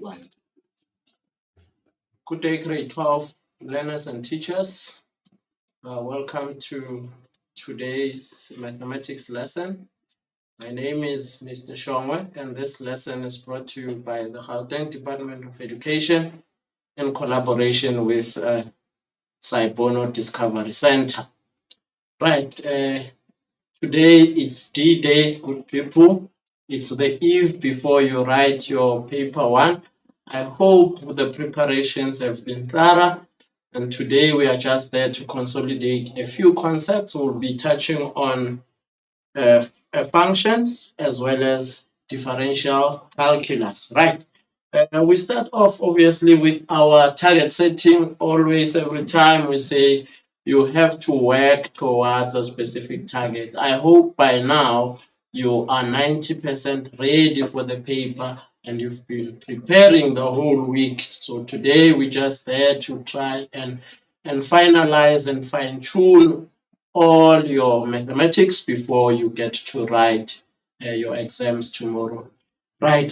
1. Good day, grade 12 learners and teachers. Welcome to today's mathematics lesson. My name is Mr. Shongwe, and this lesson is brought to you by the Gauteng Department of Education in collaboration with Hyperbola Discovery Center. Right, today it's D-Day, good people. It's the eve before you write your paper 1. I hope the preparations have been thorough, and today we are just there to consolidate a few concepts. We'll be touching on functions as well as differential calculus, right? We start off obviously with our target setting. Always, every time we say you have to work towards a specific target. I hope by now you are 90% ready for the paper and you've been preparing the whole week. So today we're just there to try and finalize and fine-tune all your mathematics before you get to write your exams tomorrow. Right,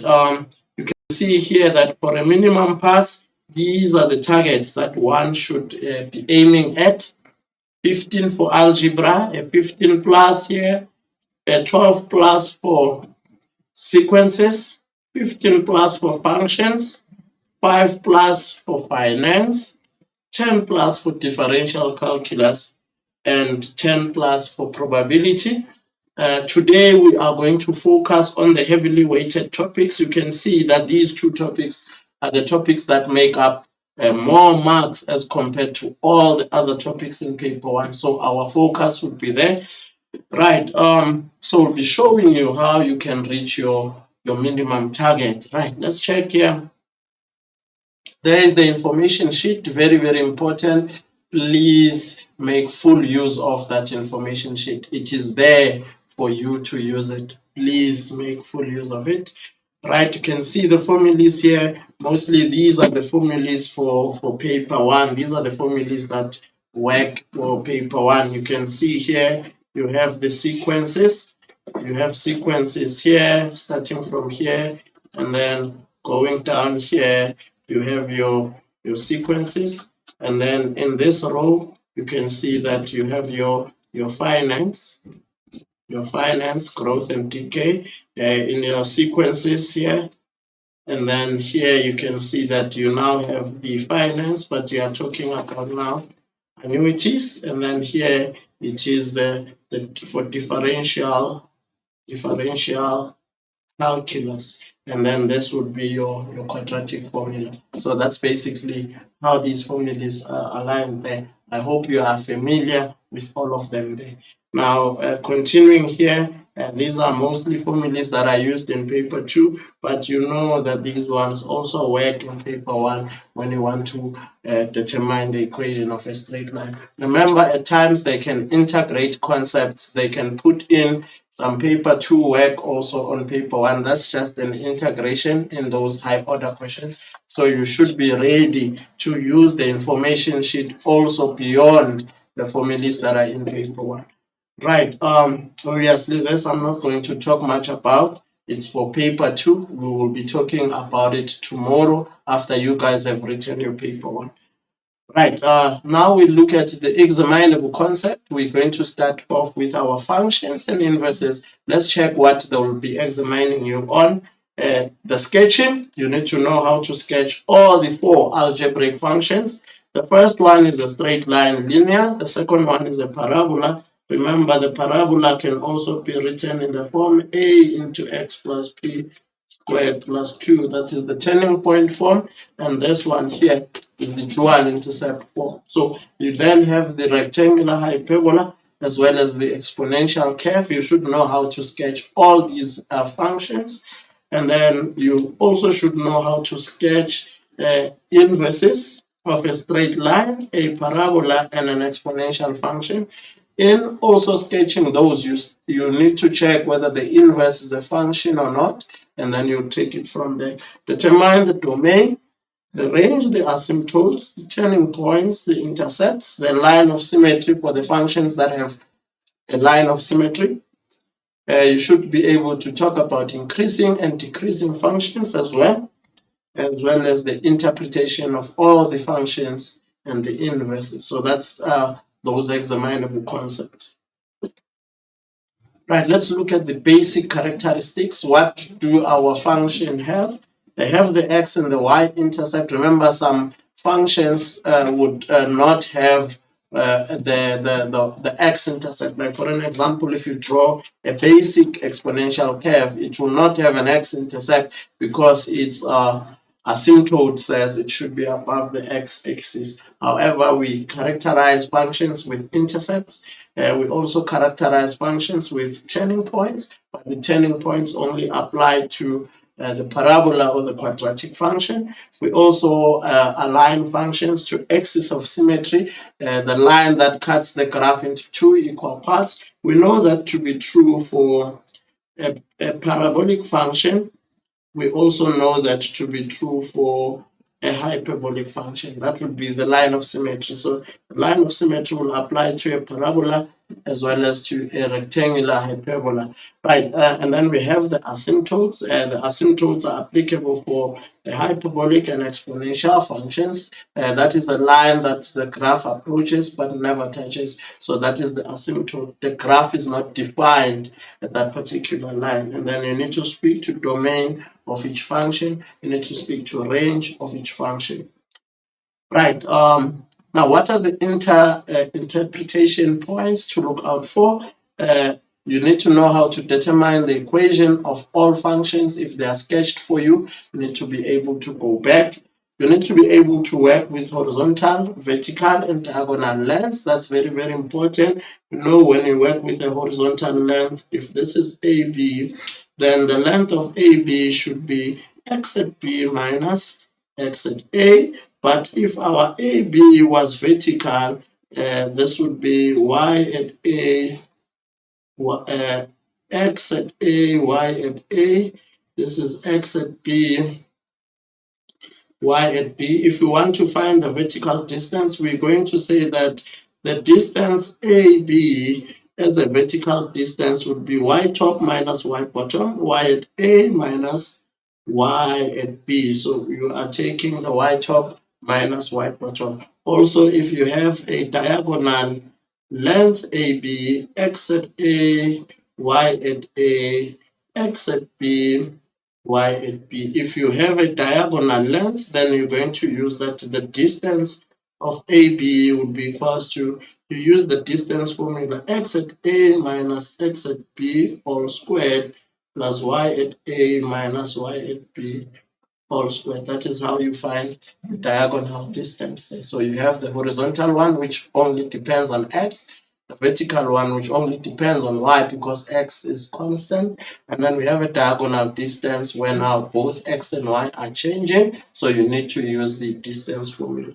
you can see here that for a minimum pass, these are the targets that one should be aiming at. 15 for algebra, a 15 plus here, a 12 plus for sequences, 15 plus for functions, 5 plus for finance, 10 plus for differential calculus, and 10 plus for probability. Today we are going to focus on the heavily weighted topics. You can see that these two topics are the topics that make up more marks as compared to all the other topics in paper 1. So our focus would be there. Right, so we'll be showing you how you can reach your minimum target. Right, let's check here. There is the information sheet, very, very important. Please make full use of that information sheet. It is there for you to use it. Please make full use of it. Right, you can see the formulas here. Mostly these are the formulas for paper 1. These are the formulas that work for paper 1. You can see here you have the sequences. You have sequences here, starting from here, and then going down here, you have your sequences. And then in this row, you can see that you have your finance, growth and decay in your sequences here. And then here you can see that you now have the finance, but you are talking about now annuities. And then here it is the for differential calculus, and then this would be your quadratic formula. So that's basically how these formulas are aligned there. I hope you are familiar with all of them there. Now, continuing here, these are mostly formulas that are used in paper 2, but you know that these ones also work in paper 1 when you want to determine the equation of a straight line. Remember, at times they can integrate concepts. They can put in some paper 2 work also on paper 1. That's just an integration in those high order questions. So you should be ready to use the information sheet also beyond the formulas that are in paper 1. Right, obviously this I'm not going to talk much about. It's for paper 2. We will be talking about it tomorrow after you guys have written your paper 1. Right, now we look at the examinable concept. We're going to start off with our functions and inverses. Let's check what they will be examining you on. The sketching, you need to know how to sketch all the 4 algebraic functions. The first one is a straight line linear. The second one is a parabola. Remember, the parabola can also be written in the form a into x plus p squared plus q. That is the turning point form. And this one here is the dual intercept form. So you then have the rectangular hyperbola as well as the exponential curve. You should know how to sketch all these functions. And then you also should know how to sketch inverses of a straight line, a parabola, and an exponential function. In also sketching those, you need to check whether the inverse is a function or not, and then you take it from there. Determine the domain, the range, the asymptotes, the turning points, the intercepts, the line of symmetry for the functions that have a line of symmetry. You should be able to talk about increasing and decreasing functions as well. as well as the interpretation of all the functions and the inverses. So that's those examinable concepts. Right, let's look at the basic characteristics. What do our function have? They have the x and the y-intercept. Remember, some functions would not have the x-intercept. Like for an example, if you draw a basic exponential curve, it will not have an x-intercept because its asymptote says it should be above the x-axis. However, we characterize functions with intercepts. We also characterize functions with turning points, but the turning points only apply to the parabola or the quadratic function. We also align functions to axis of symmetry, the line that cuts the graph into two equal parts. We know that to be true for a parabolic function. We also know that to be true for a hyperbolic function. That would be the line of symmetry. So the line of symmetry will apply to a parabola as well as to a rectangular hyperbola. Right, and then we have the asymptotes. The asymptotes are applicable for the hyperbolic and exponential functions. That is a line that the graph approaches but never touches. So that is the asymptote. The graph is not defined at that particular line. And then you need to speak to domain of each function. You need to speak to range of each function. Right. Now, what are the interpretation points to look out for? You need to know how to determine the equation of all functions. If they are sketched for you, you need to be able to go back. You need to be able to work with horizontal, vertical, and diagonal lengths. That's very, very important. You know, when you work with a horizontal length, if this is AB, then the length of AB should be x at B minus x at A. But if our AB was vertical, this would be y at A, x at A, y at A. This is x at B, y at B. If we want to find the vertical distance, we're going to say that the distance AB as a vertical distance would be y top minus y bottom, y at A minus y at B. So you are taking the y top minus y bottom. Also, if you have a diagonal length AB, x at A, y at A, x at B, y at B. If you have a diagonal length, then you're going to use that the distance of AB would be equals to, you use the distance formula, x at A minus x at B all squared plus y at A minus y at B all squared. That is how you find the diagonal distance there. So you have the horizontal one, which only depends on x, the vertical one, which only depends on y because x is constant. And then we have a diagonal distance where now both x and y are changing. So you need to use the distance formula.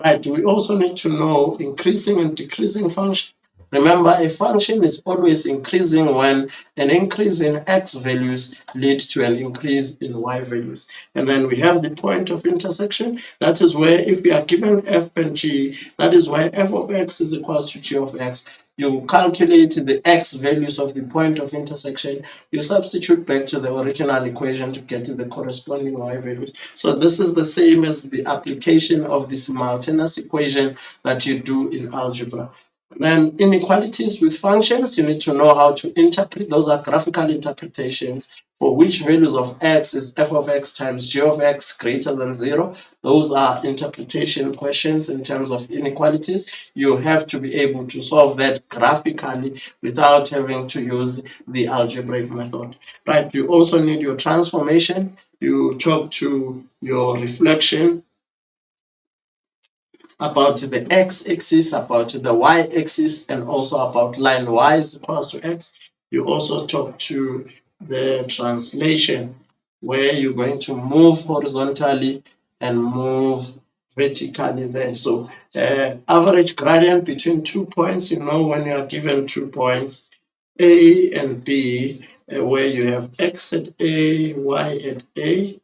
Right, we also need to know increasing and decreasing function. Remember, a function is always increasing when an increase in x values lead to an increase in y values. And then we have the point of intersection. That is where if we are given f and g, that is where f of x is equal to g of x. You calculate the x values of the point of intersection. You substitute back to the original equation to get to the corresponding y values. So this is the same as the application of the simultaneous equation that you do in algebra. Then inequalities with functions, you need to know how to interpret. Those are graphical interpretations for which values of x is f of x times g of x greater than 0. Those are interpretation questions in terms of inequalities. You have to be able to solve that graphically without having to use the algebraic method. Right, you also need your transformation. You talk to your reflection about the x-axis, about the y-axis, and also about line y is equals to x. You also talk to the translation, where you're going to move horizontally and move vertically there. So average gradient between 2 points, you know, when you are given 2 points, A and B, where you have x at A, y at A,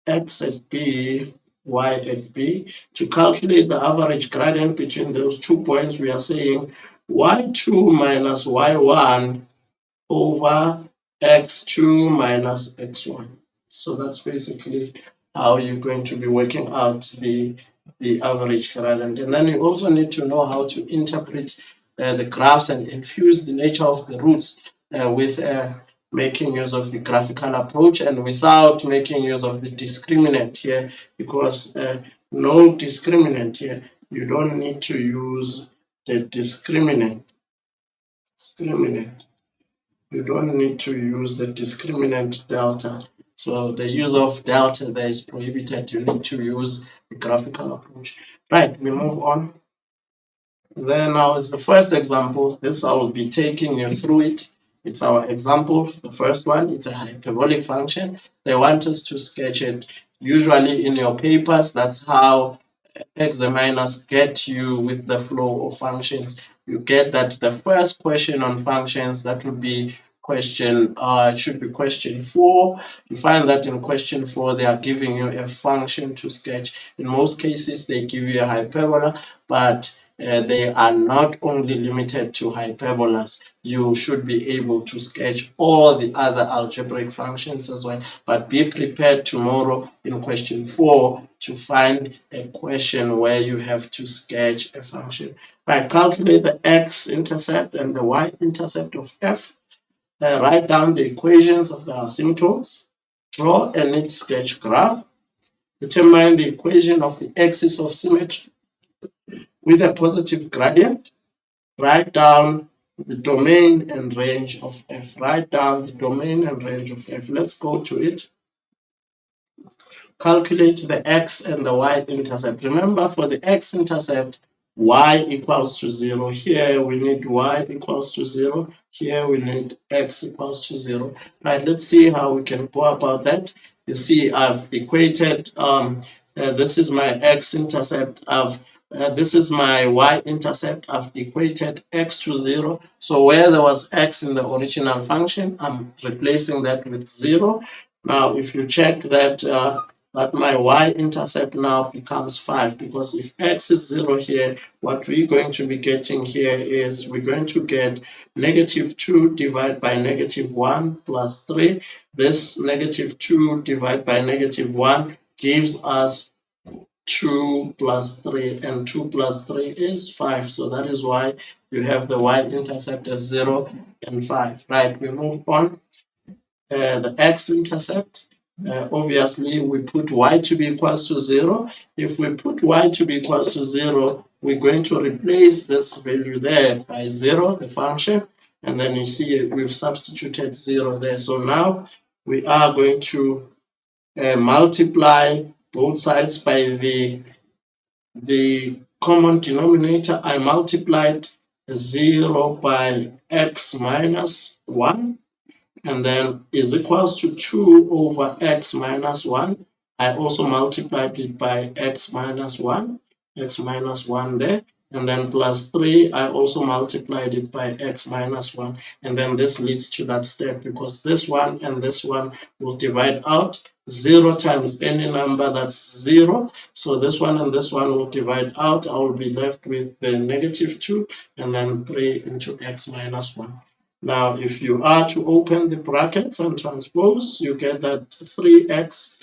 x at B, y at B. To calculate the average gradient between those 2 points, we are saying y2 minus y1 over x2 minus x1. So that's basically how you're going to be working out the average gradient. And then you also need to know how to interpret the graphs and infuse the nature of the roots with making use of the graphical approach and without making use of the discriminant here, because no discriminant here, you don't need to use the discriminant. You don't need to use the discriminant delta. So the use of delta there is prohibited. You need to use the graphical approach. Right, we move on. Then now is the first example. This I will be taking you through it. It's our example. The first one, it's a hyperbolic function. They want us to sketch it. Usually in your papers, that's how examiners get you with the flow of functions. You get that the first question on functions, that would be question, should be question 4. You find that in question 4, they are giving you a function to sketch. In most cases, they give you a hyperbola, but they are not only limited to hyperbolas. You should be able to sketch all the other algebraic functions as well. But be prepared tomorrow in question 4 to find a question where you have to sketch a function. Right, calculate the x-intercept and the y-intercept of f. Write down the equations of the asymptotes. Draw a neat sketch graph. Determine the equation of the axis of symmetry with a positive gradient. Write down the domain and range of f. Write down the domain and range of f. Let's go to it. Calculate the x and the y-intercept. Remember, for the x-intercept, y equals to 0. Here we need y equals to 0. Here we need x equals to 0. Right, let's see how we can go about that. You see, I've equated, this is my x-intercept, this is my y-intercept. I've equated x to 0. So where there was x in the original function, I'm replacing that with 0. Now, if you check that, that my y-intercept now becomes 5, because if x is 0 here, what we're going to be getting here is we're going to get -2 divided by -1 plus 3. This -2 divided by -1 gives us 2 plus 3, and 2 plus 3 is 5. So that is why you have the y-intercept as 0 and 5. Right, we move on. The x-intercept, obviously we put y to be equals to 0. If we put y to be equals to 0, we're going to replace this value there by 0, the function, and then you see we've substituted 0 there. So now we are going to multiply both sides by the common denominator. I multiplied 0 by x minus 1, and then is equals to 2 over x minus 1. I also multiplied it by x minus 1 there, and then plus 3, I also multiplied it by x minus 1, and then this leads to that step, because this one and this one will divide out. 0 times any number, that's 0. So this one and this one will divide out. I will be left with the -2 and then 3 into x minus 1. Now, if you are to open the brackets and transpose, you get that 3x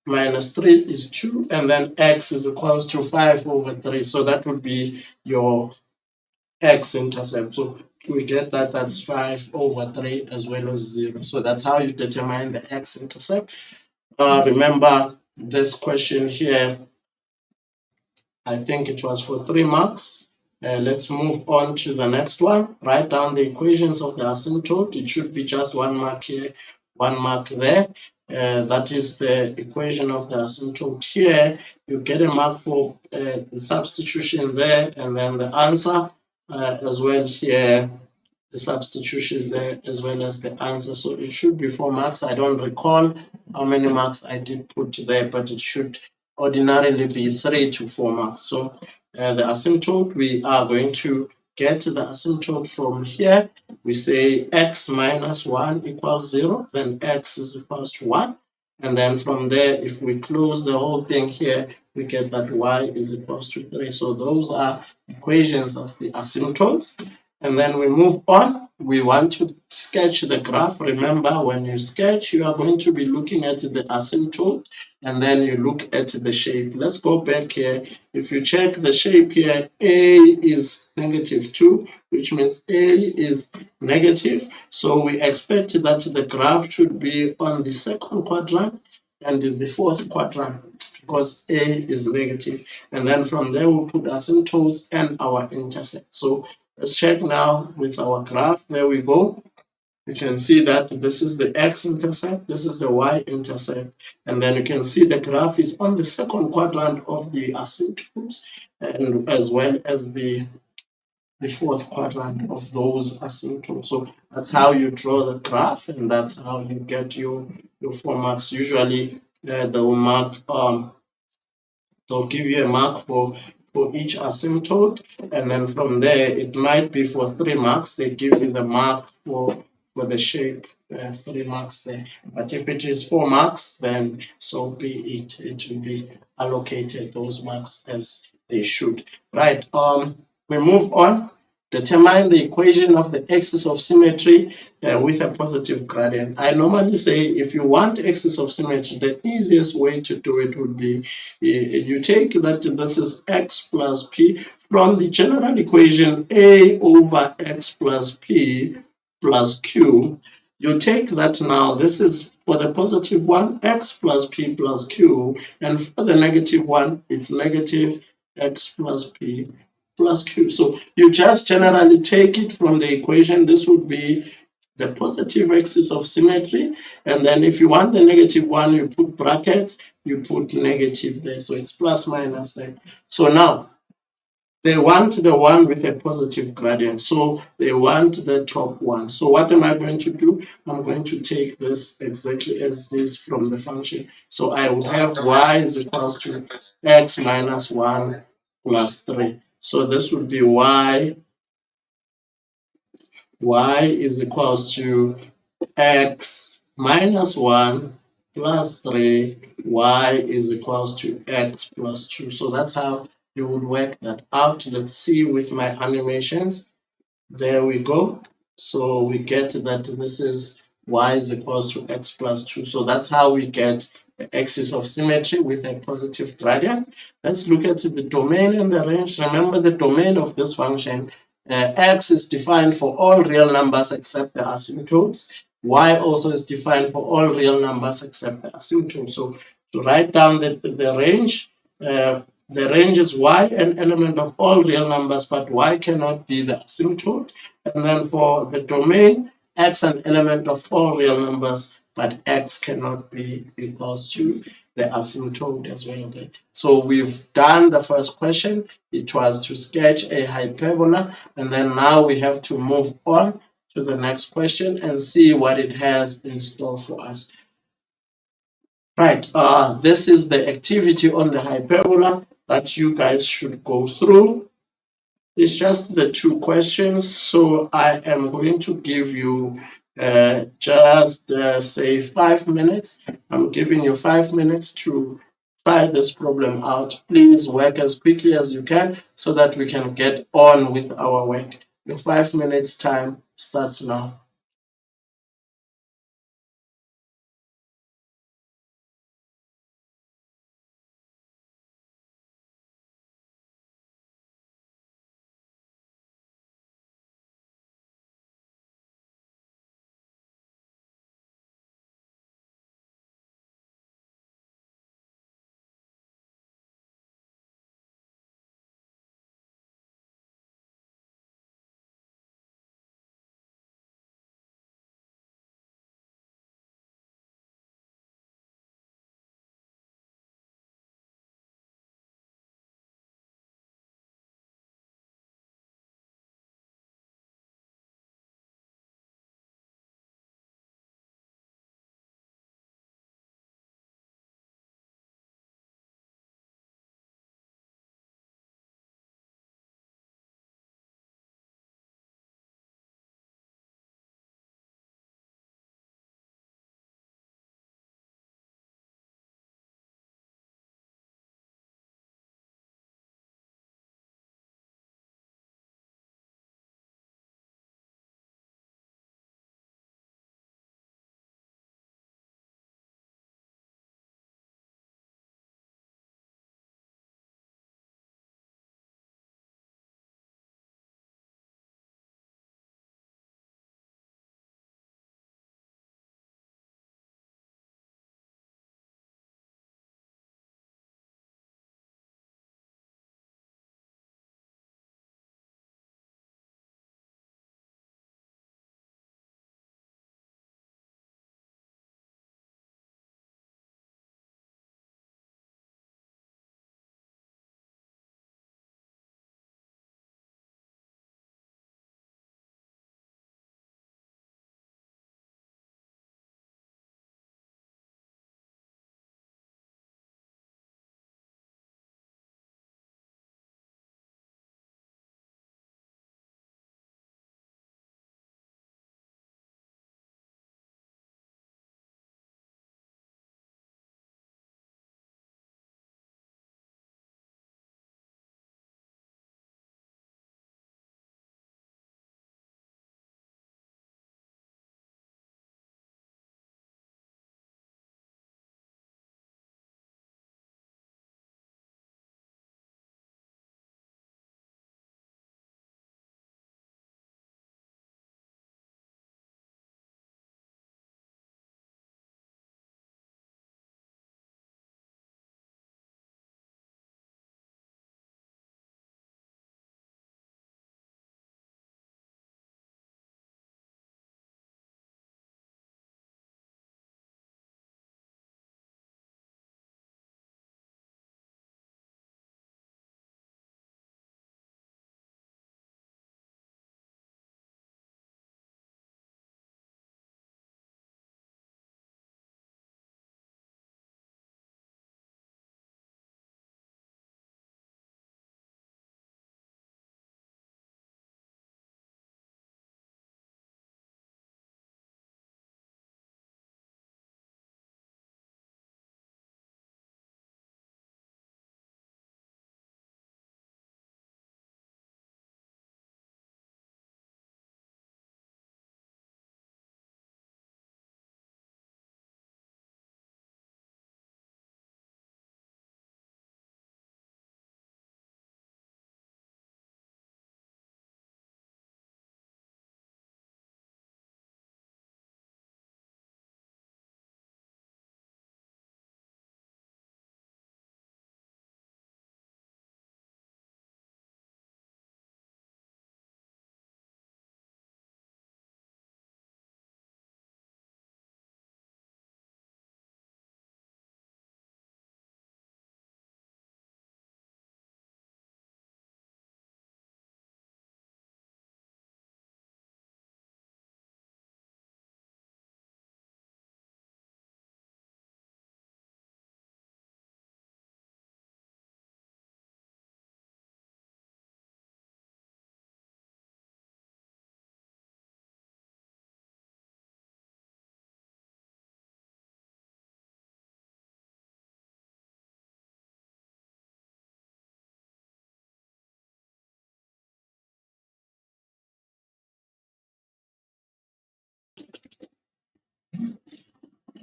minus 3 is 2, and then x is equals to 5 over 3. So that would be your x-intercept. So we get that that's 5 over 3 as well as 0. So that's how you determine the x-intercept. Remember this question here, I think it was for 3 marks. Let's move on to the next one. Write down the equations of the asymptote. It should be just 1 mark here, 1 mark there. That is the equation of the asymptote here. You get a mark for the substitution there, and then the answer as well here, the substitution there as well as the answer. So it should be 4 marks. I don't recall how many marks I did put there, but it should ordinarily be 3 to 4 marks. So the asymptote, we are going to get the asymptote from here. We say x minus 1 equals 0, then x is equals to 1. And then from there, if we close the whole thing here, we get that y is equals to 3. So those are equations of the asymptotes. And then we move on. we want to sketch the graph. Remember, when you sketch, you are going to be looking at the asymptote, and then you look at the shape. Let's go back here. If you check the shape here, A is -2, which means A is negative. So we expect that the graph should be on the second quadrant and in the fourth quadrant, because A is negative. And then from there, we'll put asymptotes and our intercept. So let's check now with our graph. There we go. You can see that this is the x-intercept, this is the y-intercept, and then you can see the graph is on the second quadrant of the asymptotes, and as well as the fourth quadrant of those asymptotes. So that's how you draw the graph, and that's how you get your 4 marks. Usually they'll give you a mark for each asymptote, and then from there it might be for 3 marks. They give you the mark for the shape, 3 marks there. But if it is 4 marks, then so be it. It will be allocated those marks as they should. Right. We move on. Determine the equation of the axis of symmetry with a positive gradient. I normally say if you want axis of symmetry, the easiest way to do it would be you take that this is x plus p from the general equation a over x plus p plus q. You take that now, this is for the positive one, x plus p plus q, and for the negative one, it's negative x plus p plus q. So you just generally take it from the equation. This would be the positive axis of symmetry, and then if you want the negative one, you put brackets, you put negative there, so it's plus minus there. So now they want the one with a positive gradient, so they want the top one. So what am I going to do? I'm going to take this exactly as this from the function. So I would have y is equals to x minus 1 plus 3. So this would be y is equals to x minus 1 plus 3, y is equals to x plus 2. So that's how you would work that out. Let's see with my animations. There we go. So we get that this is y is equals to x plus 2. So that's how we get the axis of symmetry with a positive gradient. Let's look at the domain and the range. Remember the domain of this function. X is defined for all real numbers except the asymptotes. Y also is defined for all real numbers except the asymptote. So to write down the range, the range is y, an element of all real numbers, but y cannot be the asymptote. And then for the domain, x an element of all real numbers, but x cannot be equals to the asymptote as well. So we've done the first question. It was to sketch a hyperbola, and then now we have to move on to the next question and see what it has in store for us. Right, this is the activity on the hyperbola that you guys should go through. It's just the 2 questions, so I am going to give you just say 5 minutes. I'm giving you 5 minutes to try this problem out. Please work as quickly as you can so that we can get on with our work. Your 5 minutes time starts now.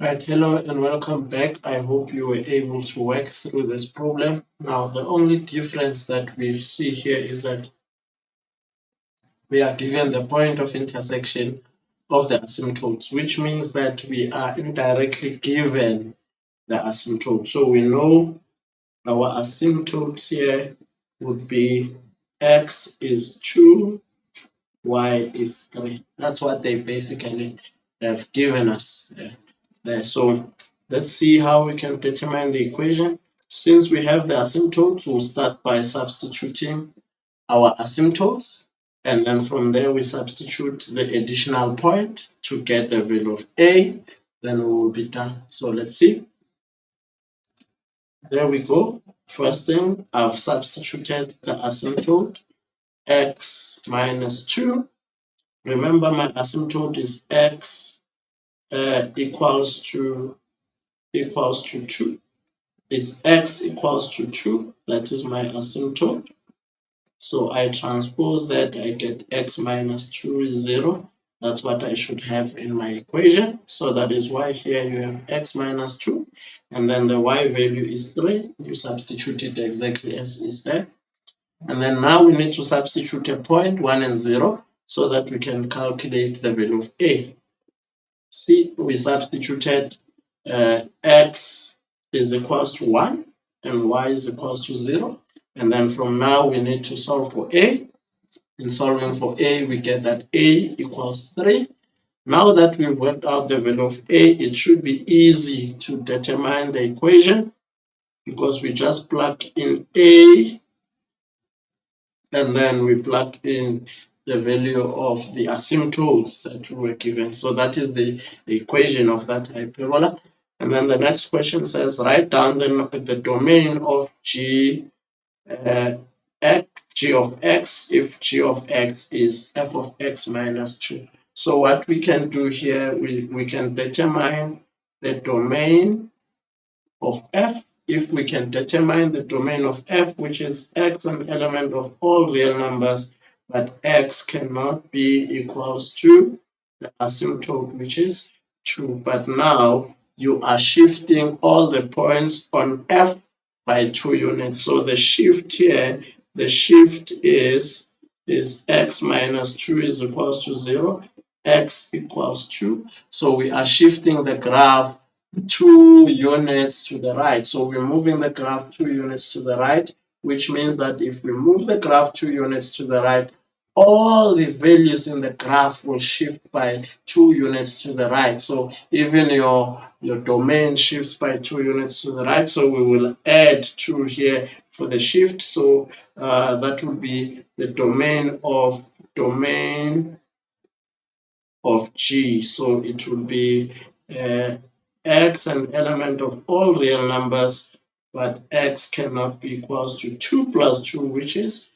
Right, hello and welcome back. I hope you were able to work through this problem. Now, the only difference that we see here is that we are given the point of intersection of the asymptotes, which means that we are indirectly given the asymptote. So we know our asymptotes here would be x is 2, y is 3. That's what they basically have given us there. So let's see how we can determine the equation. Since we have the asymptotes, we'll start by substituting our asymptotes. And then from there, we substitute the additional point to get the value of a. Then we will be done. So let's see. There we go. First thing, I've substituted the asymptote x minus 2. Remember, my asymptote is x equals to 2. It's x equals to 2. That is my asymptote. So I transpose that, I get x minus 2 is 0. That's what I should have in my equation. So that is why here you have x minus 2. And then the y value is 3. You substitute it exactly as is there. And then now we need to substitute a point, 1 and 0, so that we can calculate the value of a. See, we substituted x is equals to 1 and y is equals to 0. And then from now, we need to solve for a. In solving for a, we get that a equals 3. Now that we've worked out the value of a, it should be easy to determine the equation because we just plug in a and then we plug in the value of the asymptotes that we were given. So that is the equation of that hyperbola. And then the next question says, write down the domain of g of x if g of x is f of x minus 2. So what we can do here, we can determine the domain of f. If we can determine the domain of f, which is x an element of all real numbers, but x cannot be equals to the asymptote, which is 2. But now you are shifting all the points on f by 2 units. So the shift here, the shift is x minus 2 is equals to 0, x equals 2. So we are shifting the graph 2 units to the right. So we're moving the graph 2 units to the right, which means that if we move the graph 2 units to the right, all the values in the graph will shift by 2 units to the right. So even your domain shifts by 2 units to the right. So we will add 2 here for the shift. So that will be the domain of G. So it will be x an element of all real numbers, but x cannot be equals to 2 plus 2, which is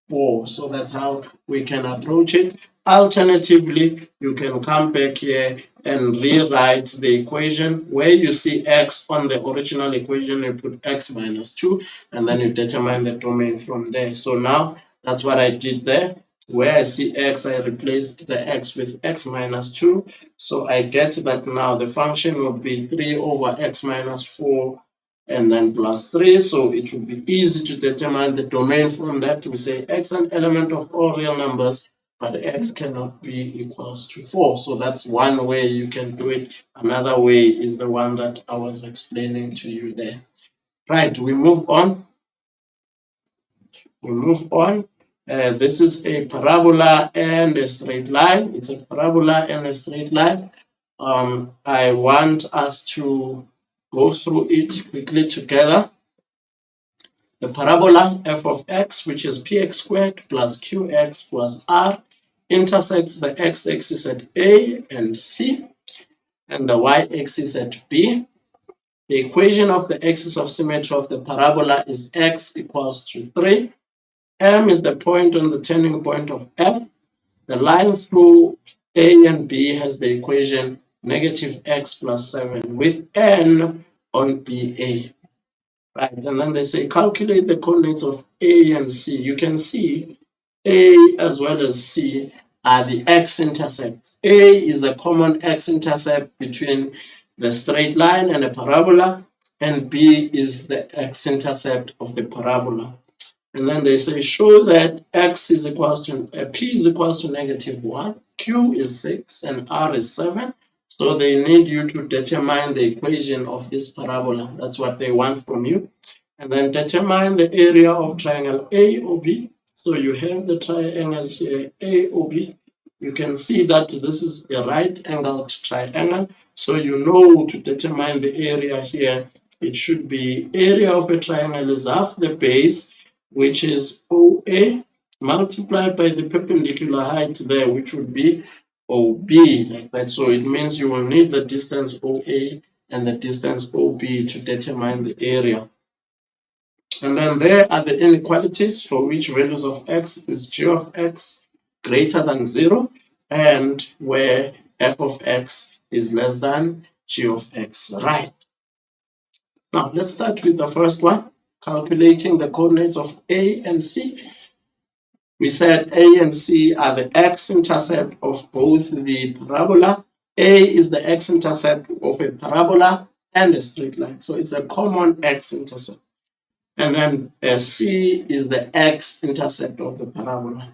4. So that's how we can approach it. Alternatively, you can come back here and rewrite the equation. Where you see x on the original equation, you put x minus 2, and then you determine the domain from there. So now that's what I did there. Where I see x, I replaced the x with x minus 2. So I get that now the function will be 3 over x minus 4 and then plus 3. So it will be easy to determine the domain from that. We say x an element of all real numbers, but x cannot be equals to 4. So that's one way you can do it. Another way is the one that I was explaining to you there. Right, we move on. This is a parabola and a straight line. It's a parabola and a straight line. I want us to go through it quickly together. The parabola f of x, which is px squared plus qx plus r, intersects the x-axis at A and C and the y-axis at B. The equation of the axis of symmetry of the parabola is x equals to 3. M is the point on the turning point of F. The line through A and B has the equation negative x plus 7 with N on BA. Right, and then they say calculate the coordinates of A and C. You can see A as well as C are the x-intercepts. A is a common x-intercept between the straight line and a parabola, and B is the x-intercept of the parabola. And then they say show that x is equals to p is equals to -1, q is 6, and r is 7. So they need you to determine the equation of this parabola. That's what they want from you. And then determine the area of triangle AOB. So you have the triangle here, AOB. You can see that this is a right-angled triangle. So you know to determine the area here, it should be area of a triangle is half the base, which is OA, multiplied by the perpendicular height there, which would be OB, like that. So it means you will need the distance OA and the distance OB to determine the area. And then there are the inequalities for which values of x is g of x greater than 0, and where f of x is less than g of x. Right. Now let's start with the first one, calculating the coordinates of A and C. We said A and C are the x-intercept of both the parabola. A is the x-intercept of a parabola and a straight line. So it's a common x-intercept. And then C is the x-intercept of the parabola.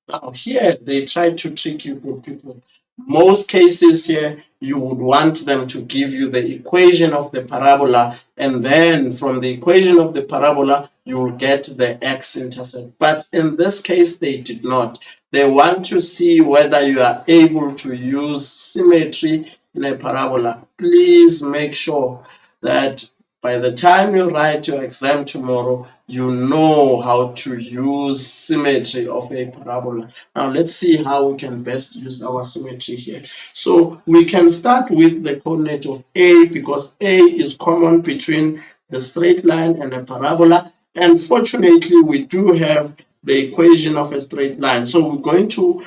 Now here, they try to trick you, good people. Most cases here, you would want them to give you the equation of the parabola, and then from the equation of the parabola, you will get the x-intercept. But in this case, they did not. They want to see whether you are able to use symmetry in a parabola. Please make sure that by the time you write your exam tomorrow, you know how to use symmetry of a parabola. Now let's see how we can best use our symmetry here. So we can start with the coordinate of A, because A is common between the straight line and a parabola. And fortunately, we do have the equation of a straight line. So we're going to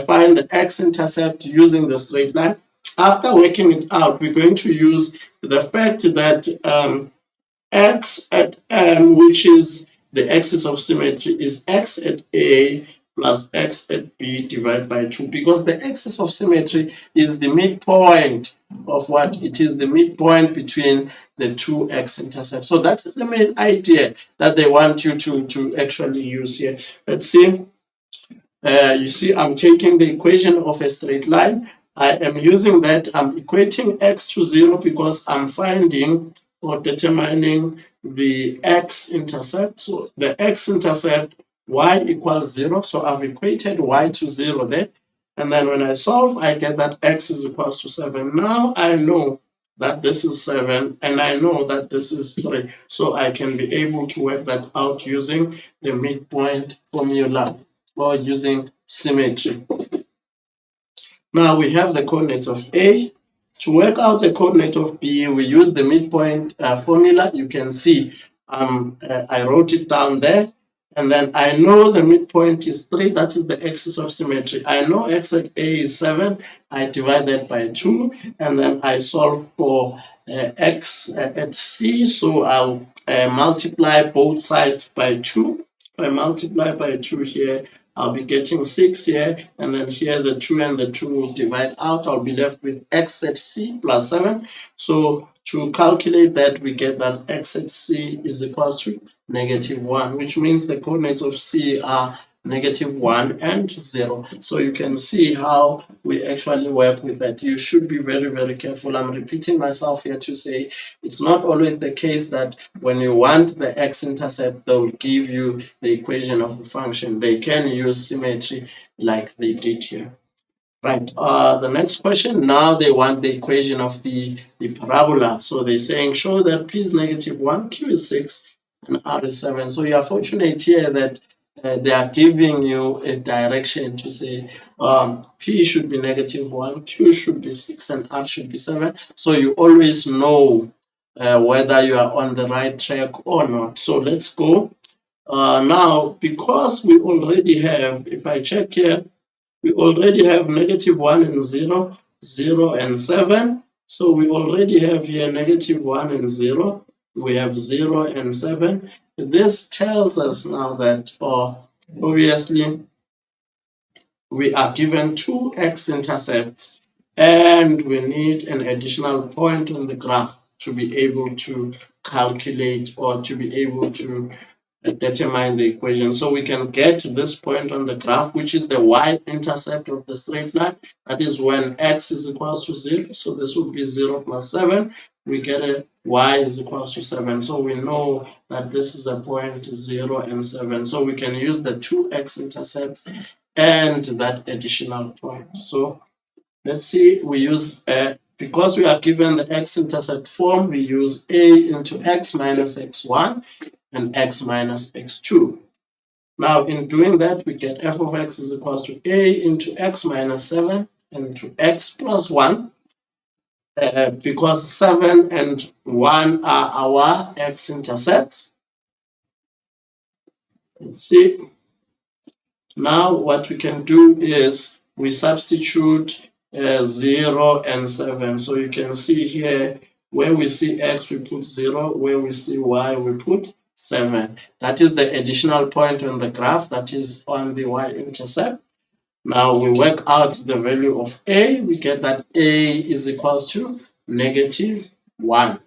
find the x-intercept using the straight line. After working it out, we're going to use the fact that x at M, which is the axis of symmetry, is x at A plus x at B divided by 2, because the axis of symmetry is the midpoint of what? It is the midpoint between the two x-intercepts. So that is the main idea that they want you to actually use here. Let's see. You see, I'm taking the equation of a straight line. I am using that. I'm equating x to 0 because I'm finding or determining the x-intercept. So the x-intercept, y equals 0. So I've equated y to 0 there. And then when I solve, I get that x is equals to 7. Now I know that this is 7, and I know that this is 3. So I can be able to work that out using the midpoint formula or using symmetry. Now we have the coordinate of A. To work out the coordinate of B, we use the midpoint formula. You can see I wrote it down there. And then I know the midpoint is 3. That is the axis of symmetry. I know x at A is 7. I divide that by 2. And then I solve for x at C. So I'll multiply both sides by 2. If I multiply by 2 here, I'll be getting 6 here, and then here the 2 and the 2 will divide out. I'll be left with x at C plus 7. So to calculate that, we get that x at C is equals to -1, which means the coordinates of C are -1 and 0. So you can see how we actually work with that. You should be very, very careful. I'm repeating myself here to say it's not always the case that when you want the x-intercept, they'll give you the equation of the function. They can use symmetry like they did here. Right, the next question, now they want the equation of the parabola. So they're saying show that P is -1, Q is 6, and R is 7. So you are fortunate here that they are giving you a direction to say P should be -1, Q should be 6, and R should be 7. So you always know whether you are on the right track or not. So let's go. Now, because we already have, if I check here, we already have -1 and 0, 0 and 7. So we already have here -1 and 0. We have 0 and 7. This tells us now that obviously we are given two x-intercepts, and we need an additional point on the graph to be able to calculate or to be able to determine the equation. So we can get this point on the graph, which is the y-intercept of the straight line. That is when x is equals to 0. So this would be 0 plus 7. We get a y is equals to 7. So we know that this is a point 0 and 7. So we can use the two x-intercepts and that additional point. So let's see, we use because we are given the x-intercept form, we use a into x minus x1 and x minus x2. Now, in doing that, we get f of x is equals to a into x minus 7 into x plus 1, because 7 and 1 are our x-intercepts. Let's see. Now, what we can do is we substitute 0 and 7. So you can see here, where we see x, we put 0. Where we see y, we put 7. That is the additional point on the graph that is on the y-intercept. Now we work out the value of a. We get that a is equals to -1.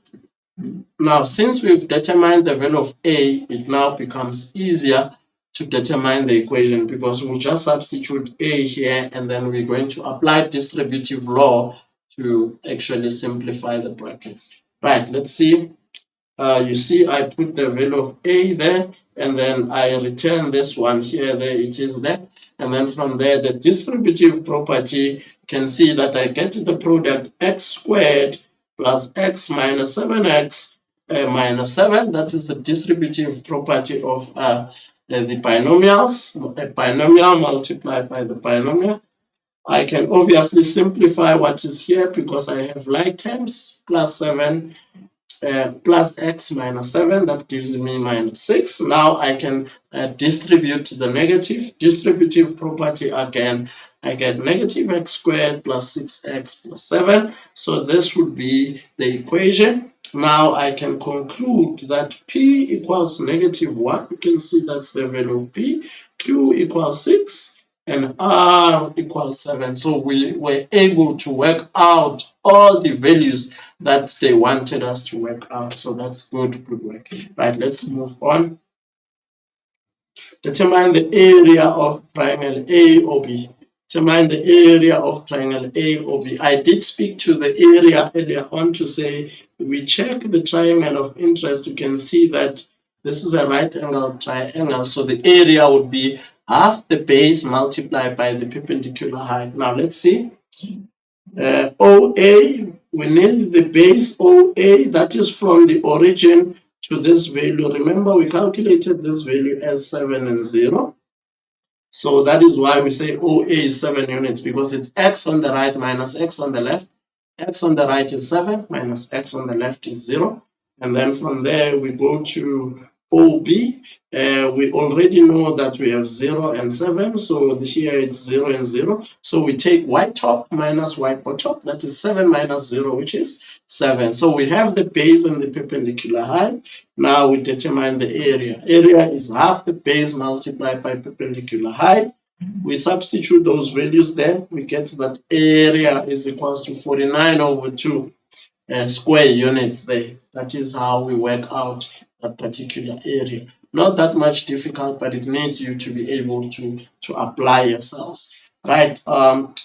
Now, since we've determined the value of a, it now becomes easier to determine the equation, because we'll just substitute a here and then we're going to apply distributive law to actually simplify the brackets. Right, let's see. You see, I put the value of a there and then I return this one here, there it is there. And then from there, the distributive property, can see that I get the product x squared plus x minus 7x minus 7. That is the distributive property of the binomials, a binomial multiplied by the binomial. I can obviously simplify what is here because I have like terms, plus 7 plus x minus 7, that gives me -6. Now I can distribute the negative. Distributive property again, I get negative x squared plus 6x plus 7. So this would be the equation. Now I can conclude that P equals -1. You can see that's the value of P. Q equals 6 and R equals 7. So we were able to work out all the values that they wanted us to work out. So that's good work. Right, let's move on. Determine the area of triangle A or B. Determine the area of triangle A or B. I did speak to the area earlier on to say we check the triangle of interest. You can see that this is a right angle triangle. So the area would be half the base multiplied by the perpendicular height. Now let's see. OA, we need the base OA, that is from the origin to this value. Remember, we calculated this value as 7 and 0. So that is why we say OA is 7 units, because it's x on the right minus x on the left. X on the right is 7 minus x on the left is 0. And then from there, we go to OB. We already know that we have 0 and 7. So here it's 0 and 0. So we take y top minus y bottom. That is 7 minus 0, which is 7. So we have the base and the perpendicular height. Now we determine the area. Area is half the base multiplied by perpendicular height. We substitute those values there. We get that area is equals to 49 over 2 square units there. That is how we work out that particular area. Not that much difficult, but it needs you to be able to apply yourselves. Right,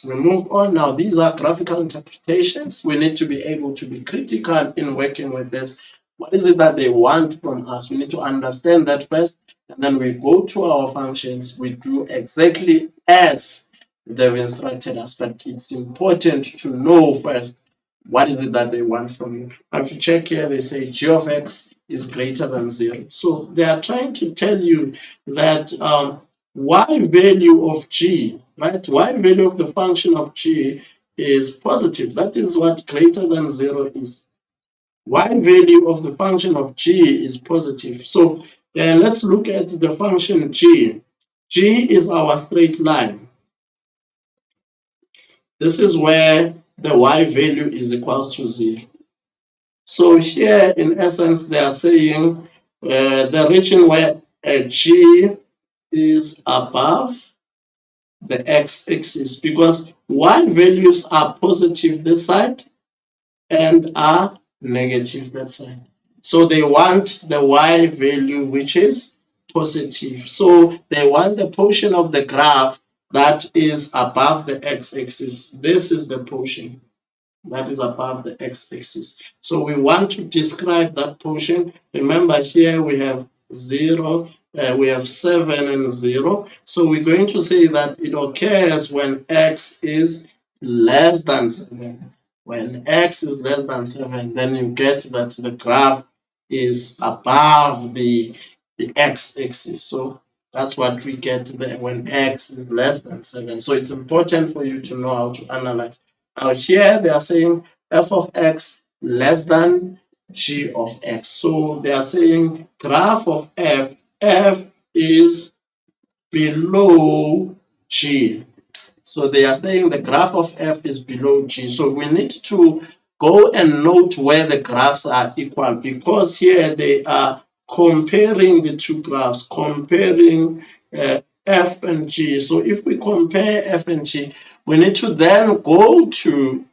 we move on now. These are graphical interpretations. We need to be able to be critical in working with this. What is it that they want from us? We need to understand that first, and then we go to our functions. We do exactly as they've instructed us, but it's important to know first what is it that they want from you. If you check here, they say g of x is greater than 0. So they are trying to tell you that y value of g, right? Y value of the function of g is positive. That is what greater than 0 is. Y value of the function of g is positive. So let's look at the function g. G is our straight line. This is where the y value is equals to 0. So here, in essence, they are saying the region where g is above the x-axis, because y values are positive this side and are negative that side. So they want the y value which is positive. So they want the portion of the graph that is above the x-axis. This is the portion that is above the x-axis. So we want to describe that portion. Remember, here we have 0, we have 7 and 0. So we're going to say that it occurs when x is less than 7. When x is less than 7, then you get that the graph is above the x-axis. So that's what we get there when x is less than 7. So it's important for you to know how to analyze. Now here they are saying f of x less than g of x. So they are saying graph of f is below g. So they are saying the graph of f is below g. So we need to go and note where the graphs are equal, because here they are comparing the two graphs, comparing f and g. So if we compare f and g, we need to then go to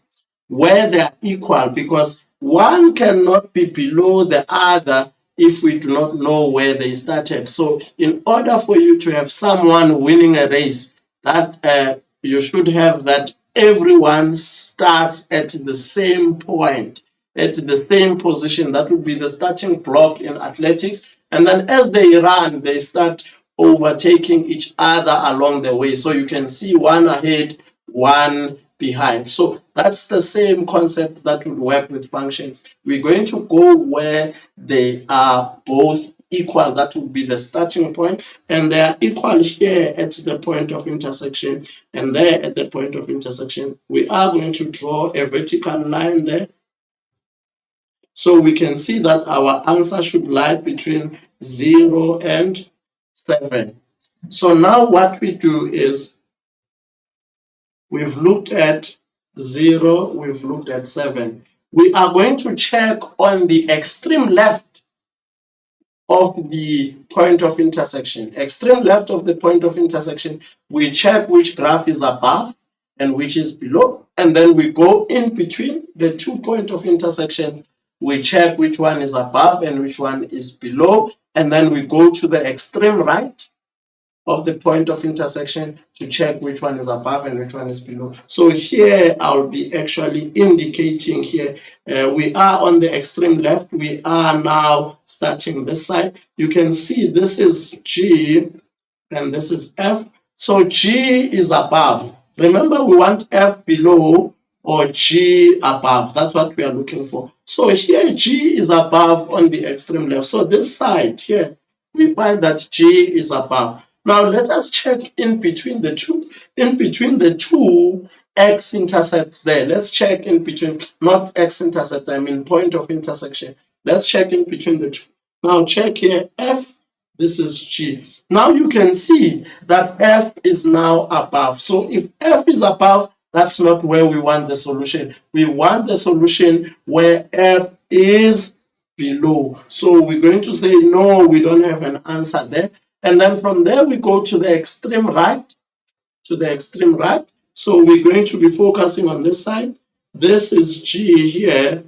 where they are equal, because one cannot be below the other if we do not know where they started. So in order for you to have someone winning a race, that you should have that everyone starts at the same point, at the same position. That would be the starting block in athletics. And then as they run, they start overtaking each other along the way. So you can see one ahead, one behind. So that's the same concept that would work with functions. We're going to go where they are both equal. That would be the starting point, and they are equal here at the point of intersection, and there at the point of intersection. We are going to draw a vertical line there. So we can see that our answer should lie between 0 and 7. So now what we do is, we've looked at 0, we've looked at 7. We are going to check on the extreme left of the point of intersection. Extreme left of the point of intersection, we check which graph is above and which is below. And then we go in between the 2 points of intersection. We check which one is above and which one is below. And then we go to the extreme right of the point of intersection to check which one is above and which one is below. So here I'll be actually indicating here, we are on the extreme left. We are now starting this side. You can see this is G and this is F. So G is above. Remember, we want F below or G above. That's what we are looking for. So here G is above on the extreme left. So this side here, we find that G is above. Now let us check in between the two x-intercepts there. Let's check in between, not x-intercept, I mean point of intersection. Let's check in between the two. Now check here, F, this is G. Now you can see that F is now above. So if F is above, that's not where we want the solution. We want the solution where F is below. So we're going to say, no, we don't have an answer there. And then from there, we go to the extreme right, So we're going to be focusing on this side. This is G here,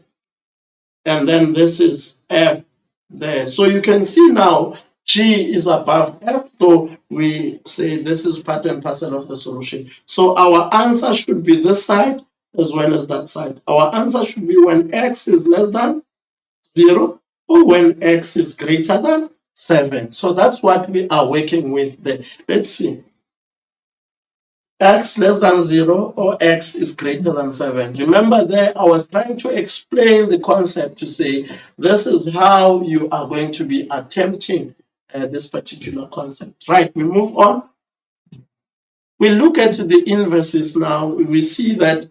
and then this is F there. So you can see now G is above F, so we say this is part and parcel of the solution. So our answer should be this side as well as that side. Our answer should be when x is less than 0 or when x is greater than 7. So that's what we are working with there. Let's see. X less than 0 or x is greater than 7. Remember there, I was trying to explain the concept to say this is how you are going to be attempting this particular concept. Right, we move on. We look at the inverses now. We see that